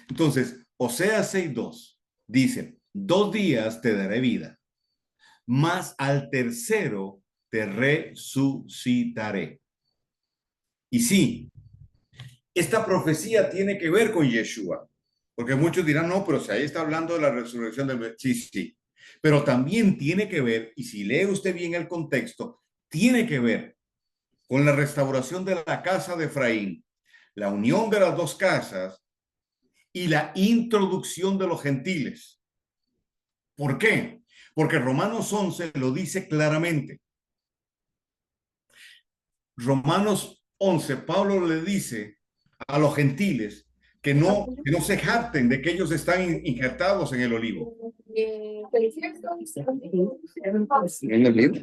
Entonces, Oseas 6:2 dice, 2 días te daré vida, mas al tercero te resucitaré. Y sí, esta profecía tiene que ver con Yeshua, porque muchos dirán, no, pero si ahí está hablando de la resurrección del... Sí, sí, pero también tiene que ver, y si lee usted bien el contexto, tiene que ver con la restauración de la casa de Efraín, la unión de las dos casas y la introducción de los gentiles. ¿Por qué? Porque Romanos 11 lo dice claramente. Romanos 11, Pablo le dice a los gentiles que no se jacten de que ellos están injertados en el olivo. ¿En el libro?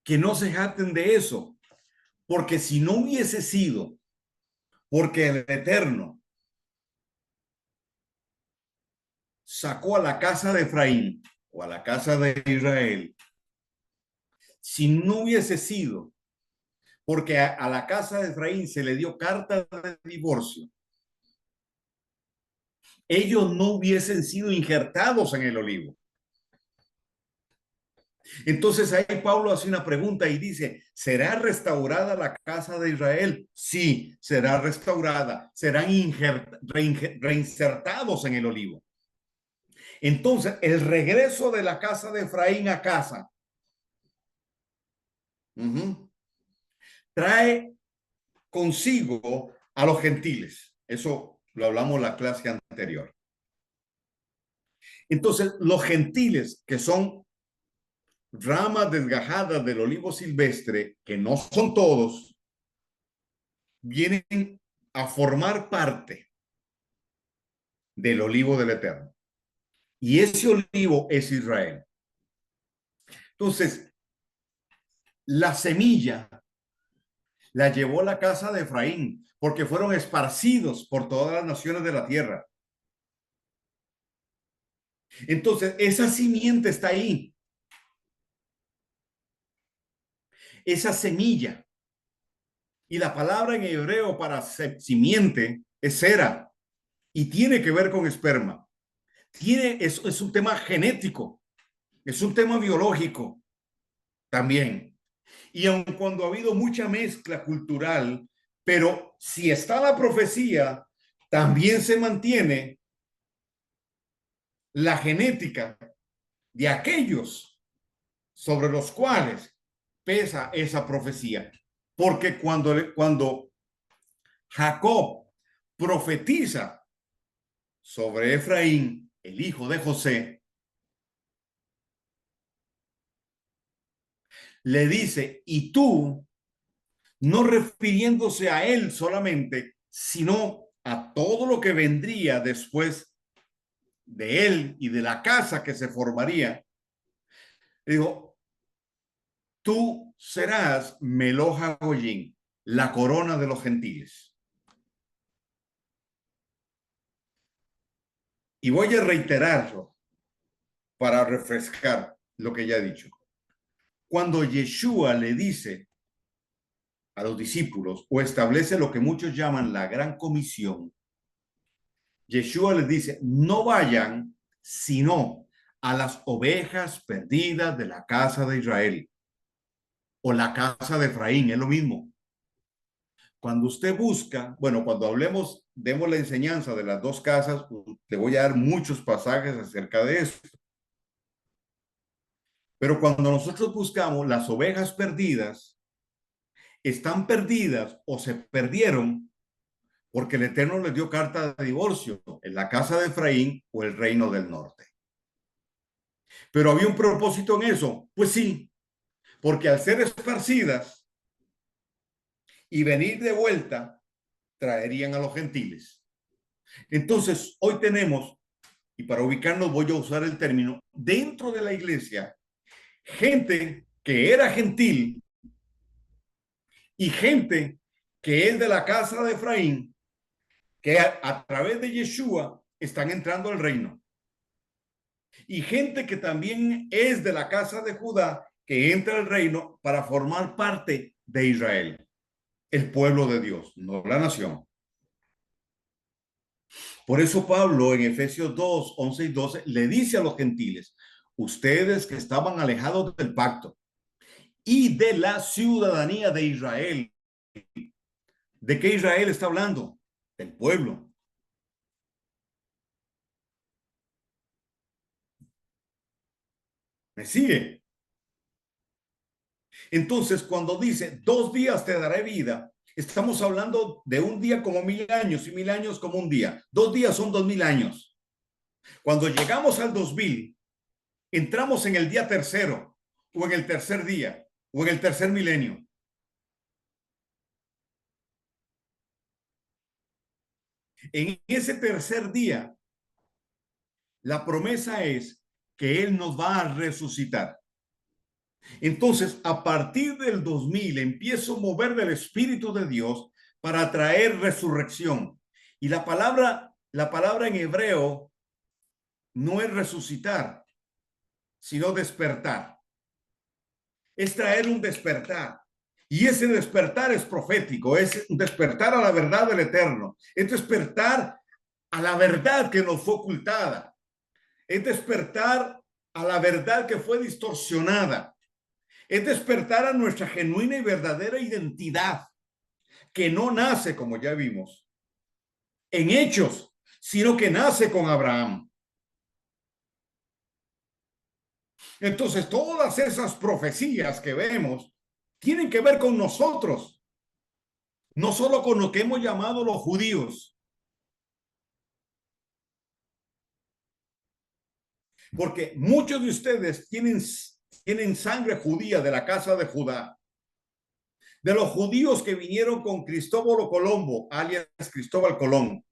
Que no se jacten de eso, porque si no hubiese sido porque el Eterno sacó a la casa de Efraín o a la casa de Israel, si no hubiese sido porque a la casa de Efraín se le dio carta de divorcio, ellos no hubiesen sido injertados en el olivo. Entonces ahí Pablo hace una pregunta y dice, ¿será restaurada la casa de Israel? Sí, será restaurada. Serán reinsertados en el olivo. Entonces, el regreso de la casa de Efraín a casa trae consigo a los gentiles. Eso lo hablamos en la clase anterior. Entonces, los gentiles, que son ramas desgajadas del olivo silvestre, que no son todos, vienen a formar parte del olivo del Eterno. Y ese olivo es Israel. Entonces, la semilla la llevó a la casa de Efraín, porque fueron esparcidos por todas las naciones de la tierra. Entonces, esa simiente está ahí. Esa semilla. Y la palabra en hebreo para simiente es sera y tiene que ver con esperma. Es un tema genético, es un tema biológico también. Y aun cuando ha habido mucha mezcla cultural, pero si está la profecía, también se mantiene la genética de aquellos sobre los cuales pesa esa profecía. Porque cuando Jacob profetiza sobre Efraín, el hijo de José, le dice, y tú, no refiriéndose a él solamente, sino a todo lo que vendría después de él y de la casa que se formaría, dijo, tú serás Meloja Goyín, la corona de los gentiles. Y voy a reiterarlo para refrescar lo que ya he dicho. Cuando Yeshua le dice a los discípulos o establece lo que muchos llaman la gran comisión, Yeshua les dice, no vayan sino a las ovejas perdidas de la casa de Israel o la casa de Efraín, es lo mismo. Cuando usted busca, bueno, cuando demos la enseñanza de las dos casas, le voy a dar muchos pasajes acerca de esto. Pero cuando nosotros buscamos las ovejas perdidas, están perdidas o se perdieron porque el Eterno les dio carta de divorcio en la casa de Efraín o el reino del norte. Pero había un propósito en eso. Pues sí, porque al ser esparcidas y venir de vuelta, traerían a los gentiles. Entonces, hoy tenemos, y para ubicarnos voy a usar el término, dentro de la iglesia, gente que era gentil y gente que es de la casa de Efraín, que a través de Yeshua están entrando al reino. Y gente que también es de la casa de Judá, que entra al reino para formar parte de Israel, el pueblo de Dios, no la nación. Por eso Pablo en Efesios 2, 11 y 12 le dice a los gentiles, ustedes que estaban alejados del pacto y de la ciudadanía de Israel. ¿De qué Israel está hablando? Del pueblo. ¿Me sigue? Entonces, cuando dice 2 días te daré vida, estamos hablando de un día como 1000 años y 1000 años como un día. 2 días son 2000 años. Cuando llegamos al 2000, entramos en el día tercero o en el tercer día o en el tercer milenio. En ese tercer día, la promesa es que Él nos va a resucitar. Entonces, a partir del 2000, empiezo a mover del Espíritu de Dios para traer resurrección. Y la palabra en hebreo no es resucitar, sino despertar. Es traer un despertar. Y ese despertar es profético, es un despertar a la verdad del Eterno, es despertar a la verdad que nos fue ocultada, es despertar a la verdad que fue distorsionada. Es despertar a nuestra genuina y verdadera identidad, que no nace, como ya vimos, en hechos, sino que nace con Abraham. Entonces, todas esas profecías que vemos tienen que ver con nosotros, no solo con lo que hemos llamado los judíos. Porque muchos de ustedes tienen sangre judía de la casa de Judá, de los judíos que vinieron con Cristóbal Colombo, alias Cristóbal Colón,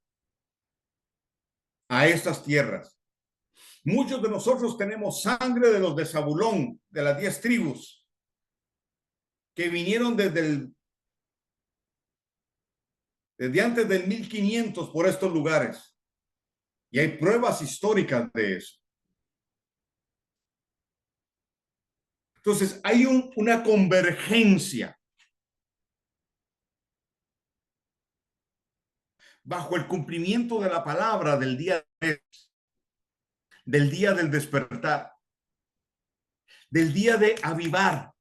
a estas tierras. Muchos de nosotros tenemos sangre de los de Zabulón, de las 10 tribus, que vinieron desde antes del 1500 por estos lugares. Y hay pruebas históricas de eso. Entonces, hay una convergencia bajo el cumplimiento de la palabra del día del despertar, del día de avivar,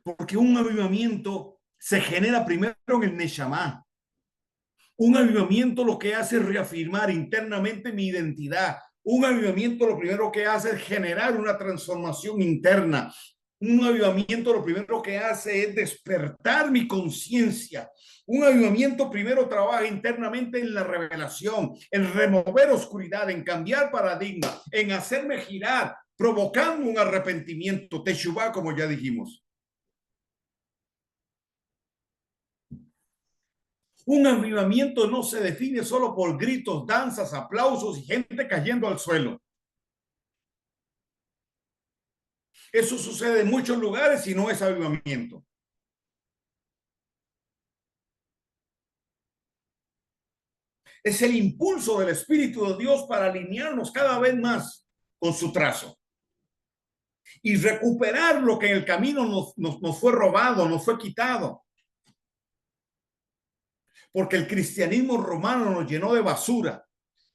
porque un avivamiento se genera primero en el Neshama. Un avivamiento lo que hace es reafirmar internamente mi identidad. Un avivamiento lo primero que hace es generar una transformación interna. Un avivamiento lo primero que hace es despertar mi conciencia. Un avivamiento primero trabaja internamente en la revelación, en remover oscuridad, en cambiar paradigma, en hacerme girar, provocando un arrepentimiento, teshuvá, como ya dijimos. Un avivamiento no se define solo por gritos, danzas, aplausos y gente cayendo al suelo. Eso sucede en muchos lugares y no es avivamiento. Es el impulso del Espíritu de Dios para alinearnos cada vez más con su trazo y recuperar lo que en el camino nos fue robado, nos fue quitado. Porque el cristianismo romano nos llenó de basura,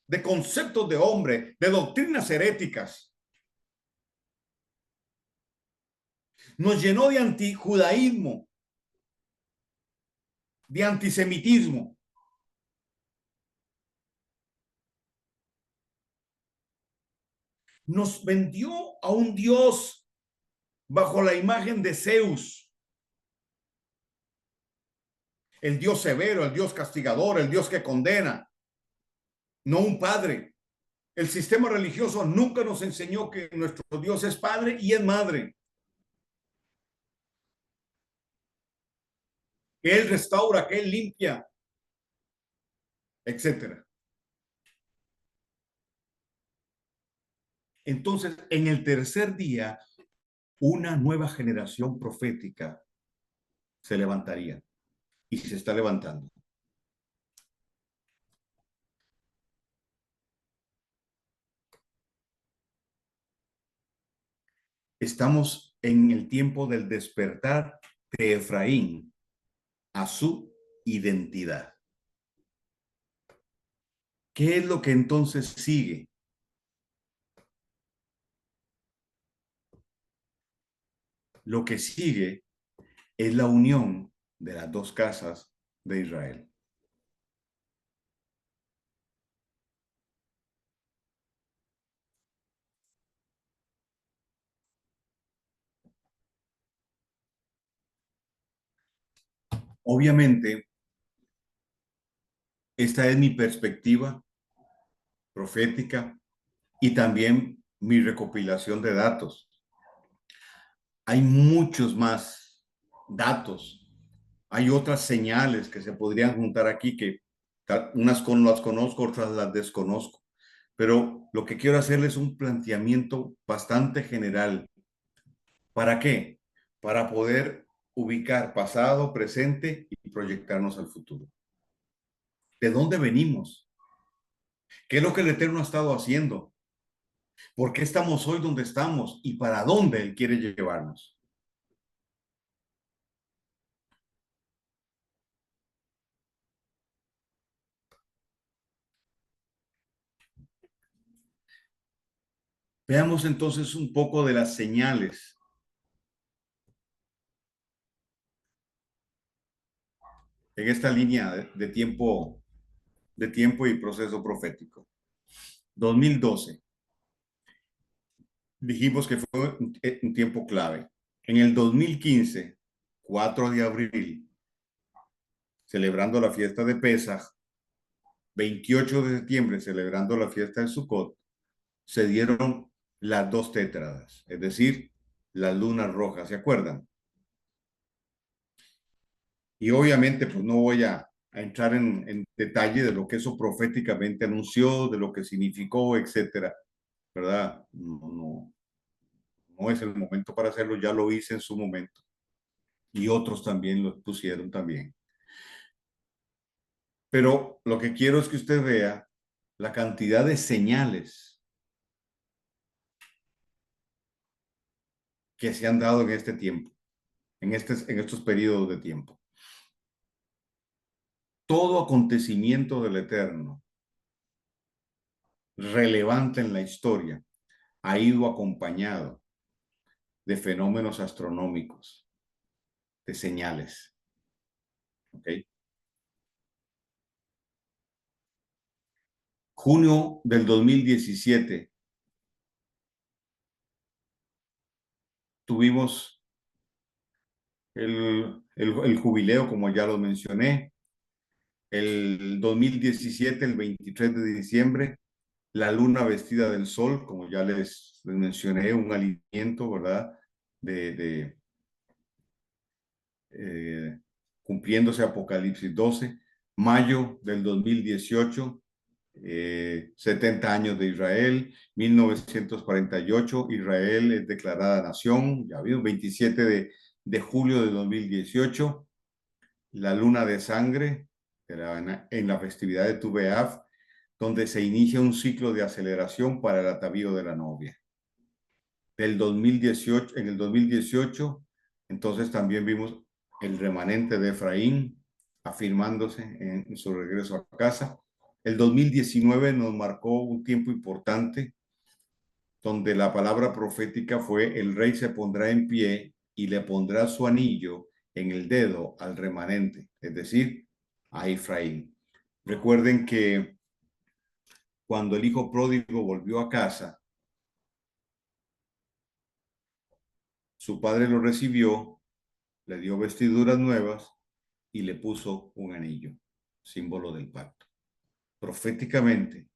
de conceptos de hombre, de doctrinas heréticas. Nos llenó de antijudaísmo, de antisemitismo. Nos vendió a un Dios bajo la imagen de Zeus, el Dios severo, el Dios castigador, el Dios que condena, no un padre. El sistema religioso nunca nos enseñó que nuestro Dios es padre y es madre, que Él restaura, que Él limpia, etcétera. Entonces, en el tercer día, una nueva generación profética se levantaría y se está levantando. Estamos en el tiempo del despertar de Efraín a su identidad. ¿Qué es lo que entonces sigue? Lo que sigue es la unión de las dos casas de Israel. Obviamente, esta es mi perspectiva profética y también mi recopilación de datos. Hay muchos más datos. Hay otras señales que se podrían juntar aquí que unas las conozco, otras las desconozco. Pero lo que quiero hacerles es un planteamiento bastante general. ¿Para qué? Para poder ubicar pasado, presente y proyectarnos al futuro. ¿De dónde venimos? ¿Qué es lo que el Eterno ha estado haciendo? ¿Por qué estamos hoy donde estamos? ¿Y para dónde Él quiere llevarnos? Veamos entonces un poco de las señales en esta línea de tiempo y proceso profético. 2012. Dijimos que fue un tiempo clave. En el 2015, 4 de abril, celebrando la fiesta de Pesaj, 28 de septiembre, celebrando la fiesta de Sukkot, se dieron las dos tétradas, es decir, las lunas rojas, ¿se acuerdan? Y obviamente, pues no voy a entrar en detalle de lo que eso proféticamente anunció, de lo que significó, etcétera, ¿verdad? No es el momento para hacerlo, ya lo hice en su momento. Y otros también lo pusieron también. Pero lo que quiero es que usted vea la cantidad de señales que se han dado en este tiempo, en estos periodos de tiempo. Todo acontecimiento del Eterno relevante en la historia ha ido acompañado de fenómenos astronómicos, de señales. ¿Ok? Junio del 2017 tuvimos el jubileo, como ya lo mencioné. El 2017, el 23 de diciembre, la luna vestida del sol, como ya les mencioné, un alineamiento, ¿verdad? De cumpliéndose Apocalipsis 12. Mayo del 2018, 70 años de Israel. 1948, Israel es declarada nación. Ya vimos, 27 de julio de 2018, la luna de sangre en la festividad de Tu B'Av, donde se inicia un ciclo de aceleración para el atavío de la novia. En el 2018, entonces también vimos el remanente de Efraín afirmándose en su regreso a casa. El 2019 nos marcó un tiempo importante donde la palabra profética fue: el rey se pondrá en pie y le pondrá su anillo en el dedo al remanente, es decir, a Efraín. Recuerden que cuando el hijo pródigo volvió a casa, su padre lo recibió, le dio vestiduras nuevas y le puso un anillo, símbolo del pacto. Proféticamente,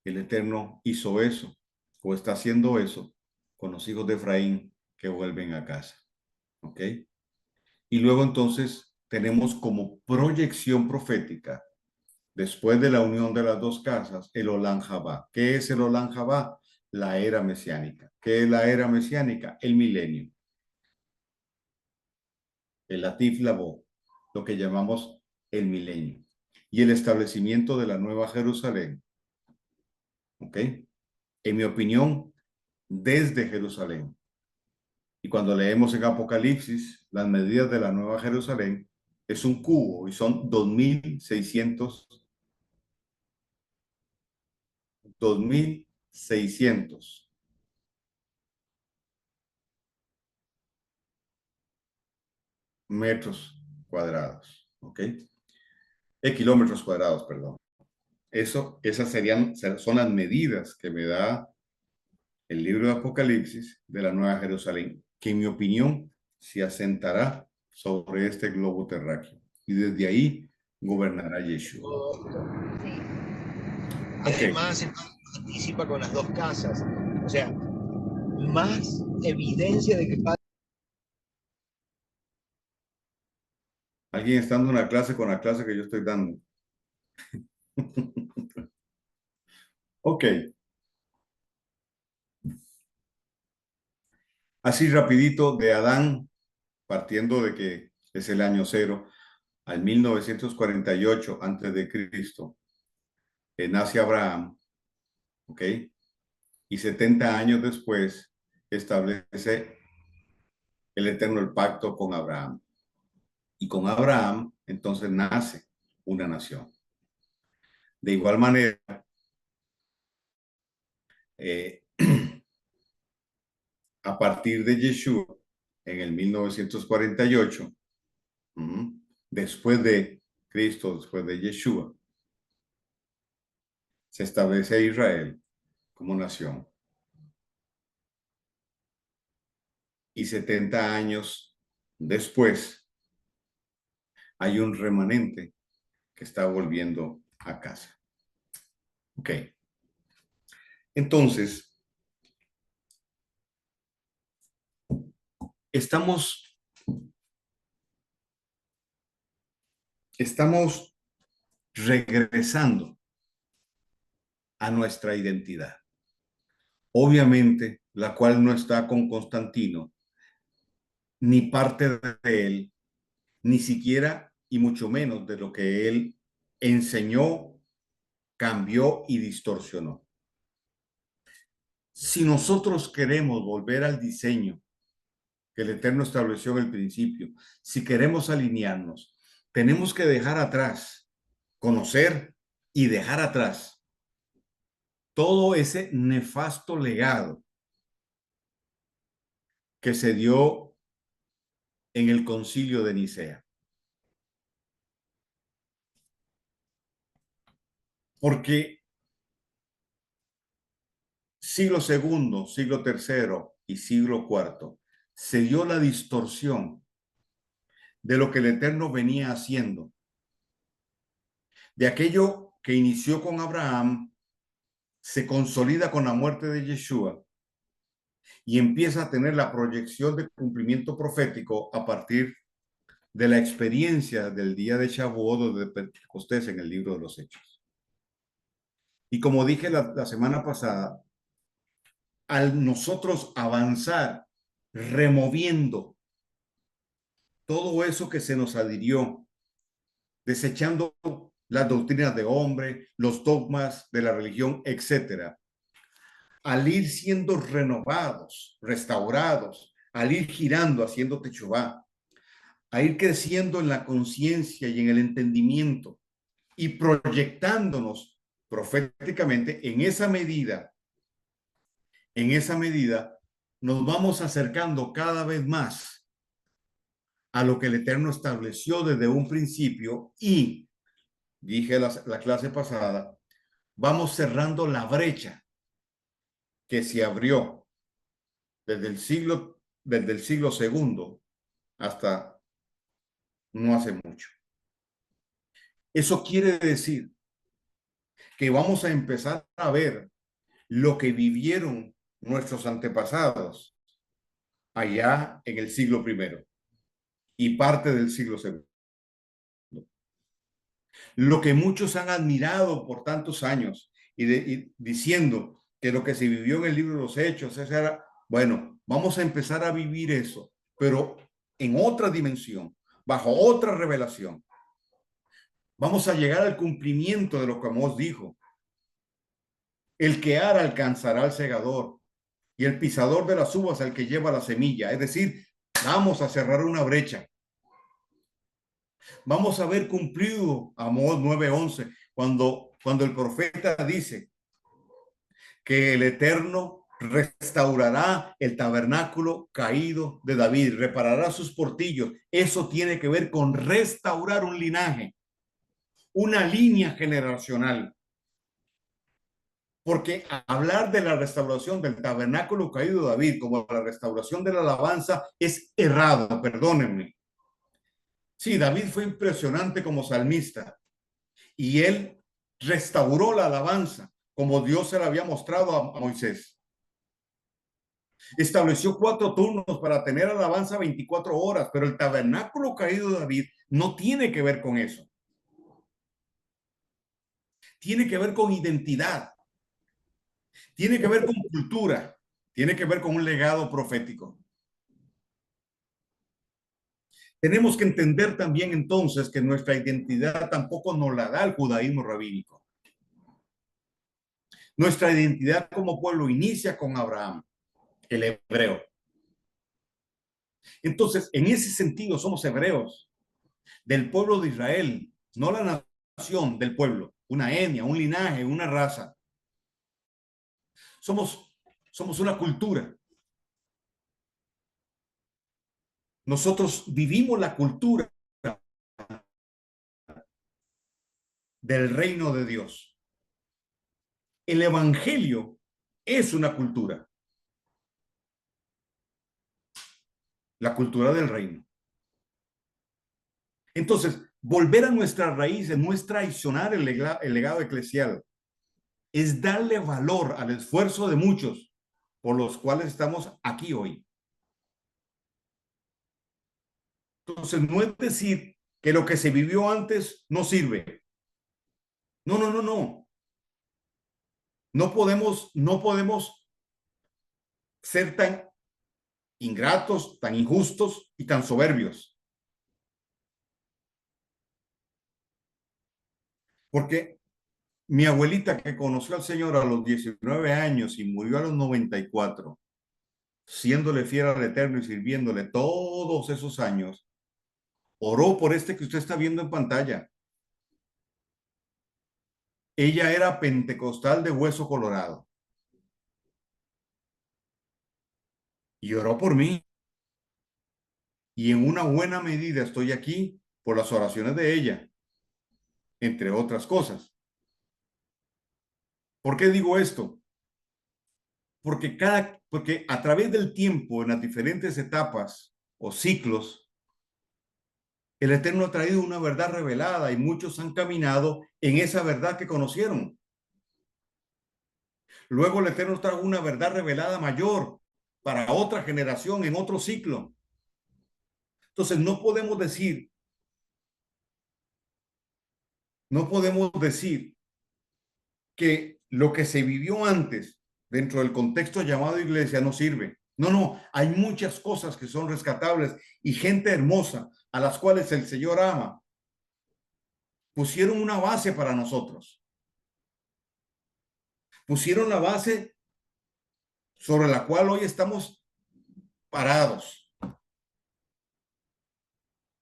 el Eterno hizo eso, o está haciendo eso, con los hijos de Efraín que vuelven a casa. ¿Ok? Y luego entonces tenemos como proyección profética, después de la unión de las dos casas, el Olam Jabá. ¿Qué es el Olam Jabá? La era mesiánica. ¿Qué es la era mesiánica? El milenio. El Atif Labó, lo que llamamos el milenio. Y el establecimiento de la Nueva Jerusalén. ¿Ok? En mi opinión, desde Jerusalén. Y cuando leemos en Apocalipsis, las medidas de la Nueva Jerusalén es un cubo y son 2.600 metros cuadrados, ¿ok? Kilómetros cuadrados, perdón. Esas son las medidas que me da el libro de Apocalipsis de la Nueva Jerusalén, que en mi opinión se asentará sobre este globo terráqueo. Y desde ahí gobernará Yeshua. Además, entonces participa con las dos casas. O sea, más evidencia de que Alguien está dando una clase con la clase que yo estoy dando. Ok. Así rapidito, de Adán, partiendo de que es el año cero, al 1948 antes de Cristo, nace Abraham, ¿ok? Y 70 años después establece el Eterno el pacto con Abraham. Y con Abraham, entonces nace una nación. De igual manera, a partir de Yeshua en el 1948, después de Cristo, después de Yeshua, se establece a Israel como nación. Y 70 años después, hay un remanente que está volviendo a casa. Ok. Entonces, estamos regresando a nuestra identidad. Obviamente, la cual no está con Constantino, ni parte de él, ni siquiera y mucho menos de lo que él enseñó, cambió y distorsionó. Si nosotros queremos volver al diseño que el Eterno estableció en el principio, si queremos alinearnos, tenemos que dejar atrás, conocer y dejar atrás todo ese nefasto legado que se dio en el Concilio de Nicea. Porque siglo segundo, siglo tercero y siglo cuarto se dio la distorsión de lo que el Eterno venía haciendo, de aquello que inició con Abraham, se consolida con la muerte de Yeshua y empieza a tener la proyección de cumplimiento profético a partir de la experiencia del día de Shavuot o de Pentecostés en el libro de los Hechos. Y como dije la semana pasada, al nosotros avanzar removiendo todo eso que se nos adhirió, desechando las doctrinas de hombre, los dogmas de la religión, etcétera, al ir siendo renovados, restaurados, al ir girando, haciendo techuvá, a ir creciendo en la conciencia y en el entendimiento y proyectándonos proféticamente, en esa medida nos vamos acercando cada vez más a lo que el Eterno estableció desde un principio y, dije la clase pasada, vamos cerrando la brecha que se abrió desde el siglo segundo hasta no hace mucho. Eso quiere decir que vamos a empezar a ver lo que vivieron nuestros antepasados allá en el siglo primero y parte del siglo segundo. Lo que muchos han admirado por tantos años y diciendo que lo que se vivió en el libro de los Hechos, esa era, bueno, vamos a empezar a vivir eso, pero en otra dimensión, bajo otra revelación. Vamos a llegar al cumplimiento de lo que Amós dijo. El que ara alcanzará al segador y el pisador de las uvas al que lleva la semilla. Es decir, vamos a cerrar una brecha. Vamos a ver cumplido Amós 9:11 cuando el profeta dice que el Eterno restaurará el tabernáculo caído de David, reparará sus portillos. Eso tiene que ver con restaurar un linaje, una línea generacional. Porque hablar de la restauración del tabernáculo caído de David como la restauración de la alabanza es errado, perdónenme. Sí, David fue impresionante como salmista y él restauró la alabanza como Dios se la había mostrado a Moisés. Estableció 4 turnos para tener alabanza 24 horas, pero el tabernáculo caído de David no tiene que ver con eso. Tiene que ver con identidad. Tiene que ver con cultura, tiene que ver con un legado profético. Tenemos que entender también entonces que nuestra identidad tampoco nos la da el judaísmo rabínico. Nuestra identidad como pueblo inicia con Abraham, el hebreo. Entonces, en ese sentido somos hebreos del pueblo de Israel, no la nación del pueblo, una etnia, un linaje, una raza. Somos una cultura. Nosotros vivimos la cultura del reino de Dios. El evangelio es una cultura, la cultura del reino. Entonces, volver a nuestras raíces no es traicionar el legado eclesial, es darle valor al esfuerzo de muchos por los cuales estamos aquí hoy. Entonces, no es decir que lo que se vivió antes no sirve. No, no, no, no. No podemos ser tan ingratos, tan injustos y tan soberbios. Porque mi abuelita, que conoció al Señor a los 19 años y murió a los 94, siéndole fiel al Eterno y sirviéndole todos esos años, oró por este que usted está viendo en pantalla. Ella era pentecostal de hueso colorado y oró por mí. Y en una buena medida estoy aquí por las oraciones de ella, entre otras cosas. ¿Por qué digo esto? Porque a través del tiempo, en las diferentes etapas o ciclos, el Eterno ha traído una verdad revelada y muchos han caminado en esa verdad que conocieron. Luego el Eterno trajo una verdad revelada mayor para otra generación en otro ciclo. Entonces no podemos decir que lo que se vivió antes dentro del contexto llamado iglesia no sirve. No, no, hay muchas cosas que son rescatables y gente hermosa a las cuales el Señor ama. Pusieron una base para nosotros. Pusieron la base sobre la cual hoy estamos parados.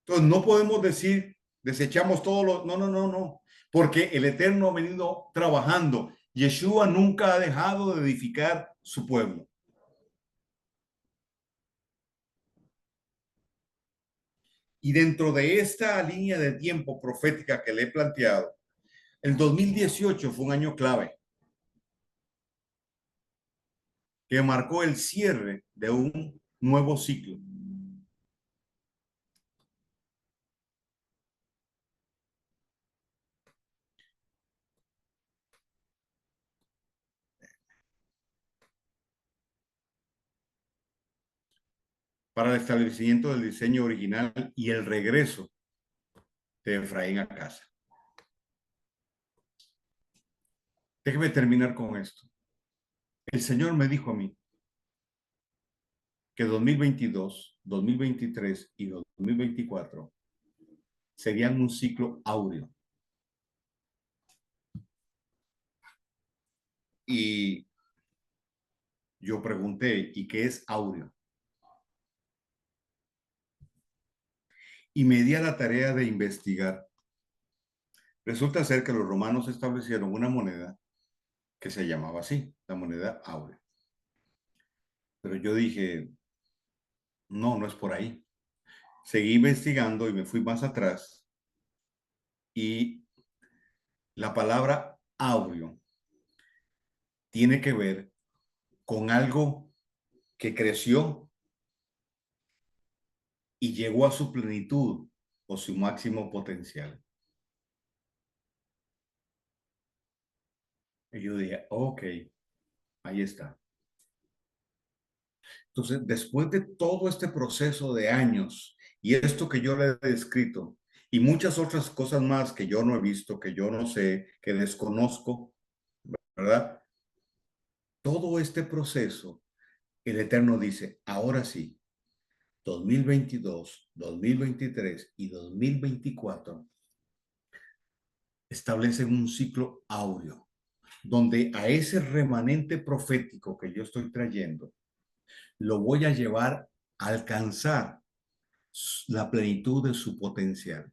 Entonces no podemos decir, desechamos todo lo... No, no, no, no. Porque el Eterno ha venido trabajando. Yeshua nunca ha dejado de edificar su pueblo. Y dentro de esta línea de tiempo profética que le he planteado, el 2018 fue un año clave que marcó el cierre de un nuevo ciclo. Para el establecimiento del diseño original y el regreso de Efraín a casa. Déjeme terminar con esto. El Señor me dijo a mí que 2022, 2023 y 2024 serían un ciclo áureo. Y yo pregunté, ¿y qué es áureo? Y me di a la tarea de investigar. Resulta ser que los romanos establecieron una moneda que se llamaba así, la moneda áurea. Pero yo dije, no, no es por ahí. Seguí investigando y me fui más atrás y la palabra áureo tiene que ver con algo que creció y llegó a su plenitud o su máximo potencial. Y yo dije, ok, ahí está. Entonces, después de todo este proceso de años y esto que yo le he descrito y muchas otras cosas más que yo no he visto, que yo no sé, que desconozco, ¿verdad? Todo este proceso, el Eterno dice, ahora sí, 2022, 2023 y 2024 establecen un ciclo áureo, donde a ese remanente profético que yo estoy trayendo, lo voy a llevar a alcanzar la plenitud de su potencial.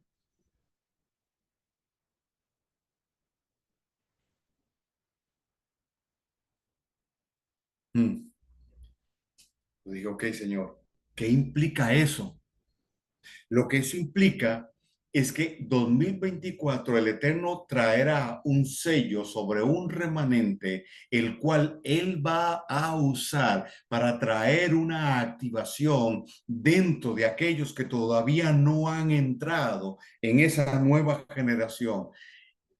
Yo digo, ok, Señor, ¿qué implica eso? Lo que eso implica es que 2024 el Eterno traerá un sello sobre un remanente, el cual Él va a usar para traer una activación dentro de aquellos que todavía no han entrado en esa nueva generación,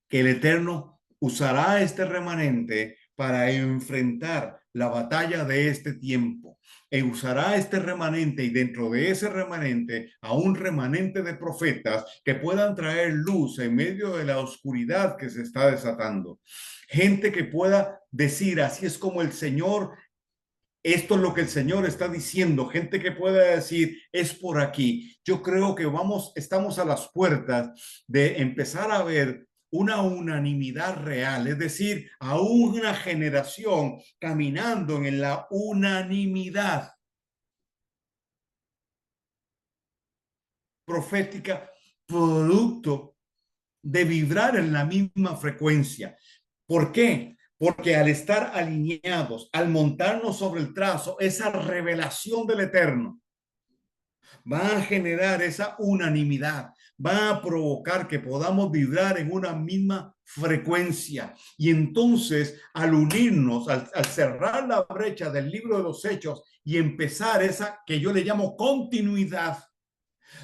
que el Eterno usará este remanente para enfrentar la batalla de este tiempo. E usará este remanente y dentro de ese remanente a un remanente de profetas que puedan traer luz en medio de la oscuridad que se está desatando. Gente que pueda decir, así es como el Señor, esto es lo que el Señor está diciendo. Gente que pueda decir, es por aquí. Yo creo que estamos a las puertas de empezar a ver una unanimidad real, es decir, a una generación caminando en la unanimidad profética, producto de vibrar en la misma frecuencia. ¿Por qué? Porque al estar alineados, al montarnos sobre el trazo, esa revelación del Eterno va a generar esa unanimidad, va a provocar que podamos vibrar en una misma frecuencia. Y entonces, al unirnos, al cerrar la brecha del libro de los Hechos y empezar esa que yo le llamo continuidad,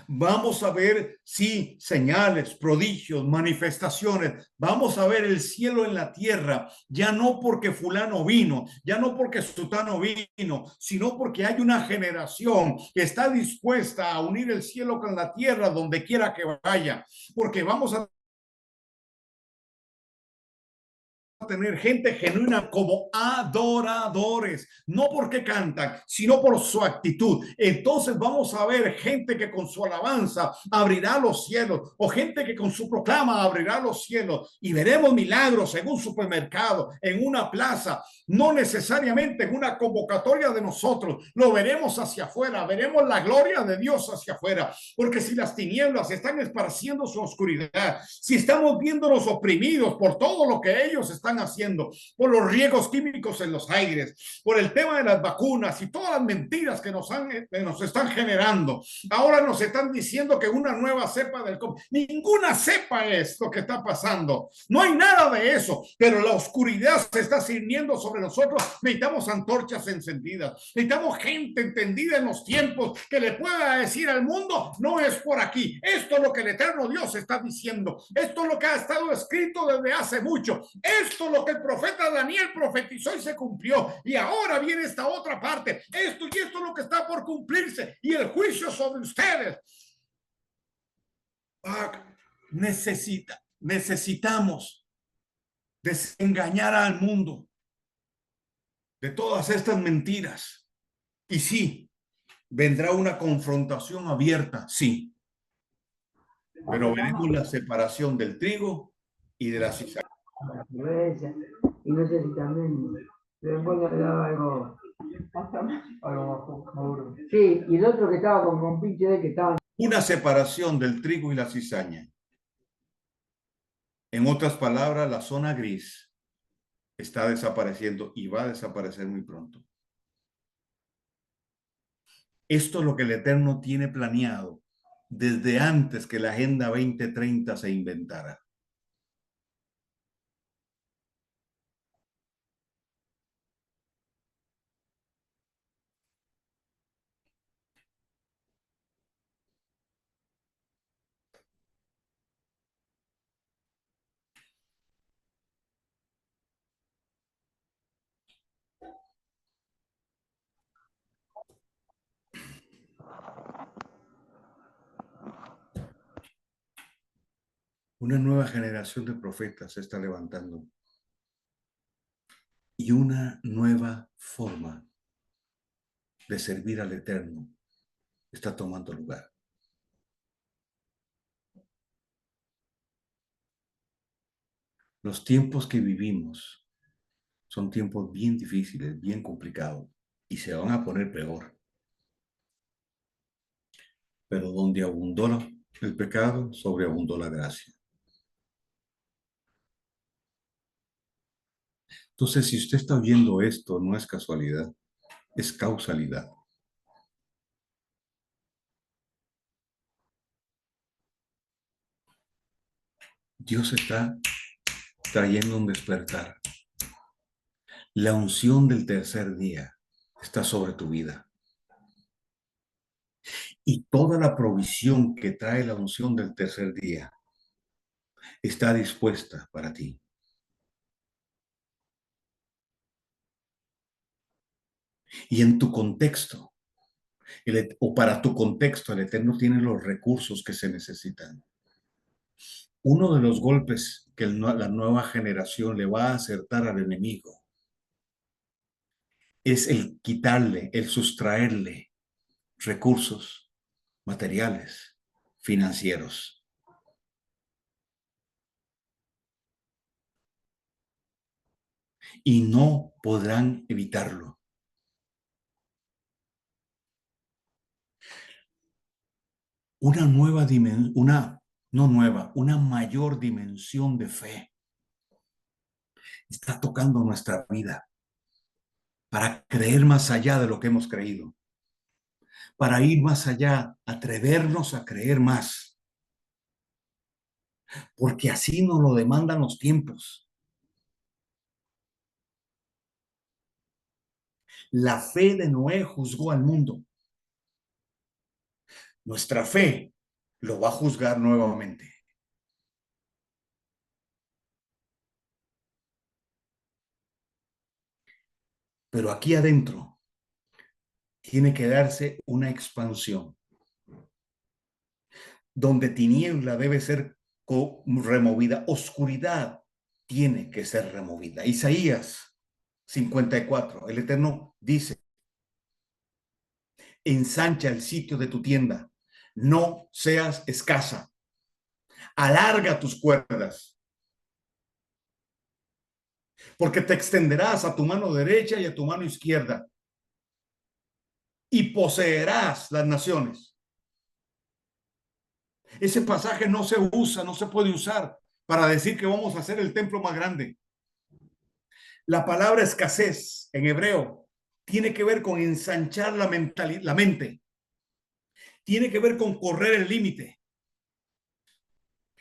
vamos a ver, sí, señales, prodigios, manifestaciones. Vamos a ver el cielo en la tierra, ya no porque fulano vino, ya no porque sutano vino, sino porque hay una generación que está dispuesta a unir el cielo con la tierra donde quiera que vaya, porque vamos a tener gente genuina como adoradores, no porque cantan, sino por su actitud. Entonces vamos a ver gente que con su alabanza abrirá los cielos, o gente que con su proclama abrirá los cielos, y veremos milagros en un supermercado, en una plaza, no necesariamente en una convocatoria de nosotros. Lo veremos hacia afuera, veremos la gloria de Dios hacia afuera, porque si las tinieblas están esparciendo su oscuridad, si estamos viéndonos oprimidos por todo lo que ellos están haciendo, por los riesgos químicos en los aires, por el tema de las vacunas y todas las mentiras que nos están generando. Ahora nos están diciendo que una nueva cepa del COVID. Ninguna cepa es lo que está pasando. No hay nada de eso, pero la oscuridad se está ciñendo sobre nosotros. Necesitamos antorchas encendidas. Necesitamos gente entendida en los tiempos que le pueda decir al mundo, no es por aquí. Esto es lo que el eterno Dios está diciendo. Esto es lo que ha estado escrito desde hace mucho. Esto es lo que el profeta Daniel profetizó y se cumplió. Y ahora viene esta otra parte. Esto y esto es lo que está por cumplirse. Y el juicio sobre ustedes. Necesitamos desengañar al mundo de todas estas mentiras. Y sí, vendrá una confrontación abierta, sí. Pero veremos la separación del trigo y de la cizaña. Y no sé si también después le daba algo. Sí, y el otro que estaba con pinche de que estaban. Una separación del trigo y la cizaña. En otras palabras, la zona gris está desapareciendo y va a desaparecer muy pronto. Esto es lo que el Eterno tiene planeado desde antes que la Agenda 2030 se inventara. Una nueva generación de profetas se está levantando y una nueva forma de servir al Eterno está tomando lugar. Los tiempos que vivimos son tiempos bien difíciles, bien complicados y se van a poner peor. Pero donde abundó el pecado, sobreabundó la gracia. Entonces, si usted está oyendo esto, no es casualidad, es causalidad. Dios está trayendo un despertar. La unción del tercer día está sobre tu vida. Y toda la provisión que trae la unción del tercer día está dispuesta para ti. Y en tu contexto, o para tu contexto, el Eterno tiene los recursos que se necesitan. Uno de los golpes que la nueva generación le va a acertar al enemigo es el quitarle, el sustraerle recursos materiales, financieros. Y no podrán evitarlo. Una nueva dimensión, una mayor dimensión de fe está tocando nuestra vida para creer más allá de lo que hemos creído, para ir más allá, atrevernos a creer más, porque así nos lo demandan los tiempos. La fe de Noé juzgó al mundo. Nuestra fe lo va a juzgar nuevamente. Pero aquí adentro tiene que darse una expansión, donde tiniebla debe ser removida, oscuridad tiene que ser removida. Isaías 54, el Eterno dice: ensancha el sitio de tu tienda, no seas escasa, alarga tus cuerdas, porque te extenderás a tu mano derecha y a tu mano izquierda, y poseerás las naciones. Ese pasaje no se usa, no se puede usar para decir que vamos a hacer el templo más grande. La palabra escasez en hebreo tiene que ver con ensanchar la mente. Tiene que ver con correr el límite.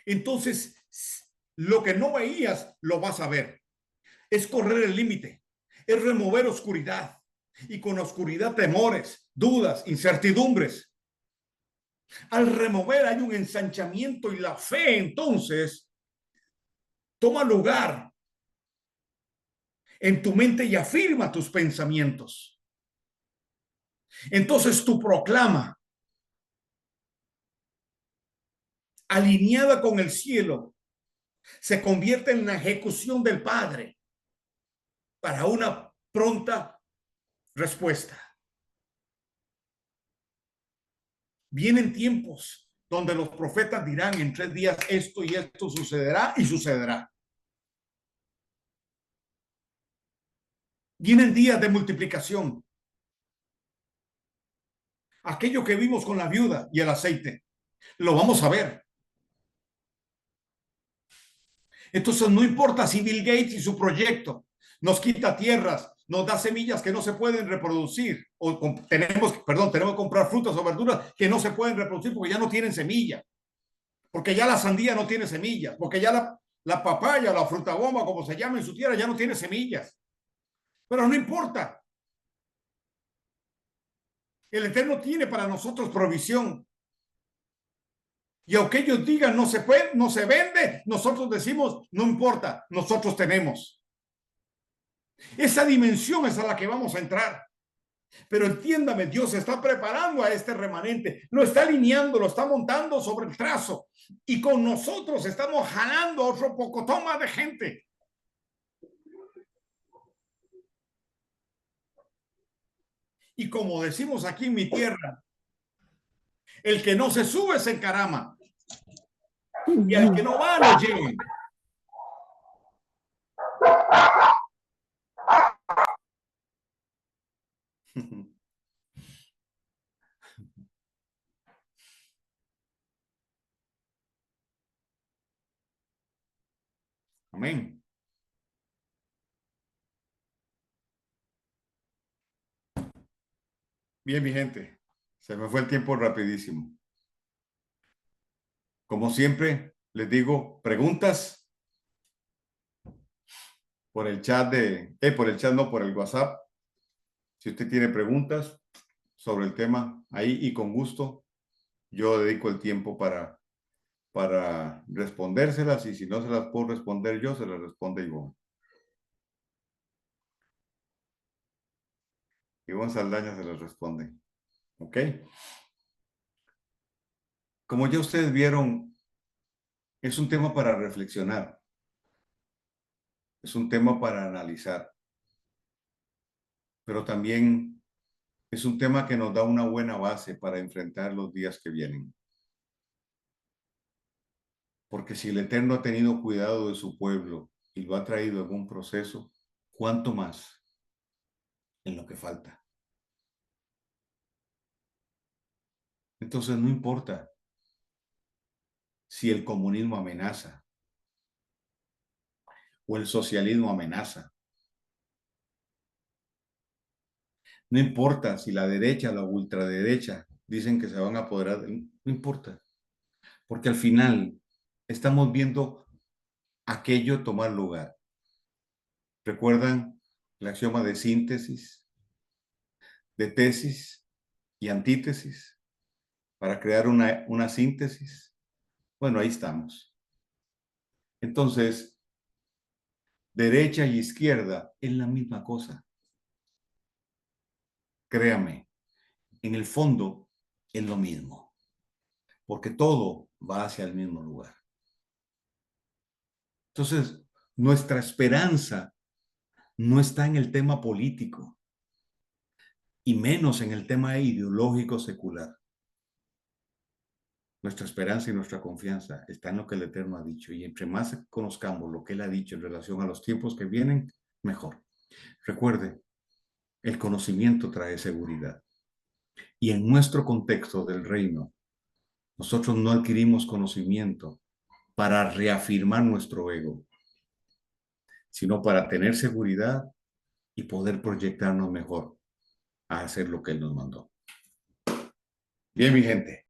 Entonces, lo que no veías, lo vas a ver. Es correr el límite. Es remover oscuridad. Y con oscuridad, temores, dudas, incertidumbres. Al remover hay un ensanchamiento y la fe entonces toma lugar en tu mente y afirma tus pensamientos. Entonces tu proclama, alineada con el cielo, se convierte en la ejecución del Padre para una pronta respuesta. Vienen tiempos donde los profetas dirán en 3 días esto y esto sucederá y sucederá. Vienen días de multiplicación. Aquello que vimos con la viuda y el aceite, lo vamos a ver. Entonces no importa si Bill Gates y su proyecto nos quita tierras, nos da semillas que no se pueden reproducir, o tenemos que comprar frutas o verduras que no se pueden reproducir porque ya no tienen semilla, porque ya la sandía no tiene semillas, porque ya la papaya, la fruta goma, como se llama en su tierra, ya no tiene semillas. Pero no importa. El Eterno tiene para nosotros provisión. Y aunque ellos digan no se puede, no se vende, nosotros decimos no importa, nosotros tenemos. Esa dimensión es a la que vamos a entrar. Pero entiéndame, Dios está preparando a este remanente, lo está alineando, lo está montando sobre el trazo. Y con nosotros estamos jalando a otro pocotón más de gente. Y como decimos aquí en mi tierra, el que no se sube se encarama. Y al que no va, lo lleven. Amén. Bien, mi gente, se me fue el tiempo rapidísimo. Como siempre, les digo, preguntas por el chat por el chat, no, por el WhatsApp. Si usted tiene preguntas sobre el tema, ahí y con gusto, yo dedico el tiempo para respondérselas, y si no se las puedo responder yo, se las responde Ivonne. Ivonne Saldaña se las responde. ¿Ok? Como ya ustedes vieron, es un tema para reflexionar. Es un tema para analizar. Pero también es un tema que nos da una buena base para enfrentar los días que vienen. Porque si el Eterno ha tenido cuidado de su pueblo y lo ha traído en un proceso, ¿cuánto más en lo que falta? Entonces no importa si el comunismo amenaza o el socialismo amenaza. No importa si la derecha o la ultraderecha dicen que se van a apoderar, no importa. Porque al final estamos viendo aquello tomar lugar. ¿Recuerdan el axioma de síntesis, de tesis y antítesis para crear una síntesis? Bueno, ahí estamos. Entonces, derecha y izquierda es la misma cosa. Créame, en el fondo es lo mismo, porque todo va hacia el mismo lugar. Entonces, nuestra esperanza no está en el tema político y menos en el tema ideológico secular. Nuestra esperanza y nuestra confianza está en lo que el Eterno ha dicho, y entre más conozcamos lo que Él ha dicho en relación a los tiempos que vienen, mejor. Recuerde, el conocimiento trae seguridad. Y en nuestro contexto del reino, nosotros no adquirimos conocimiento para reafirmar nuestro ego, sino para tener seguridad y poder proyectarnos mejor a hacer lo que Él nos mandó. Bien, mi gente.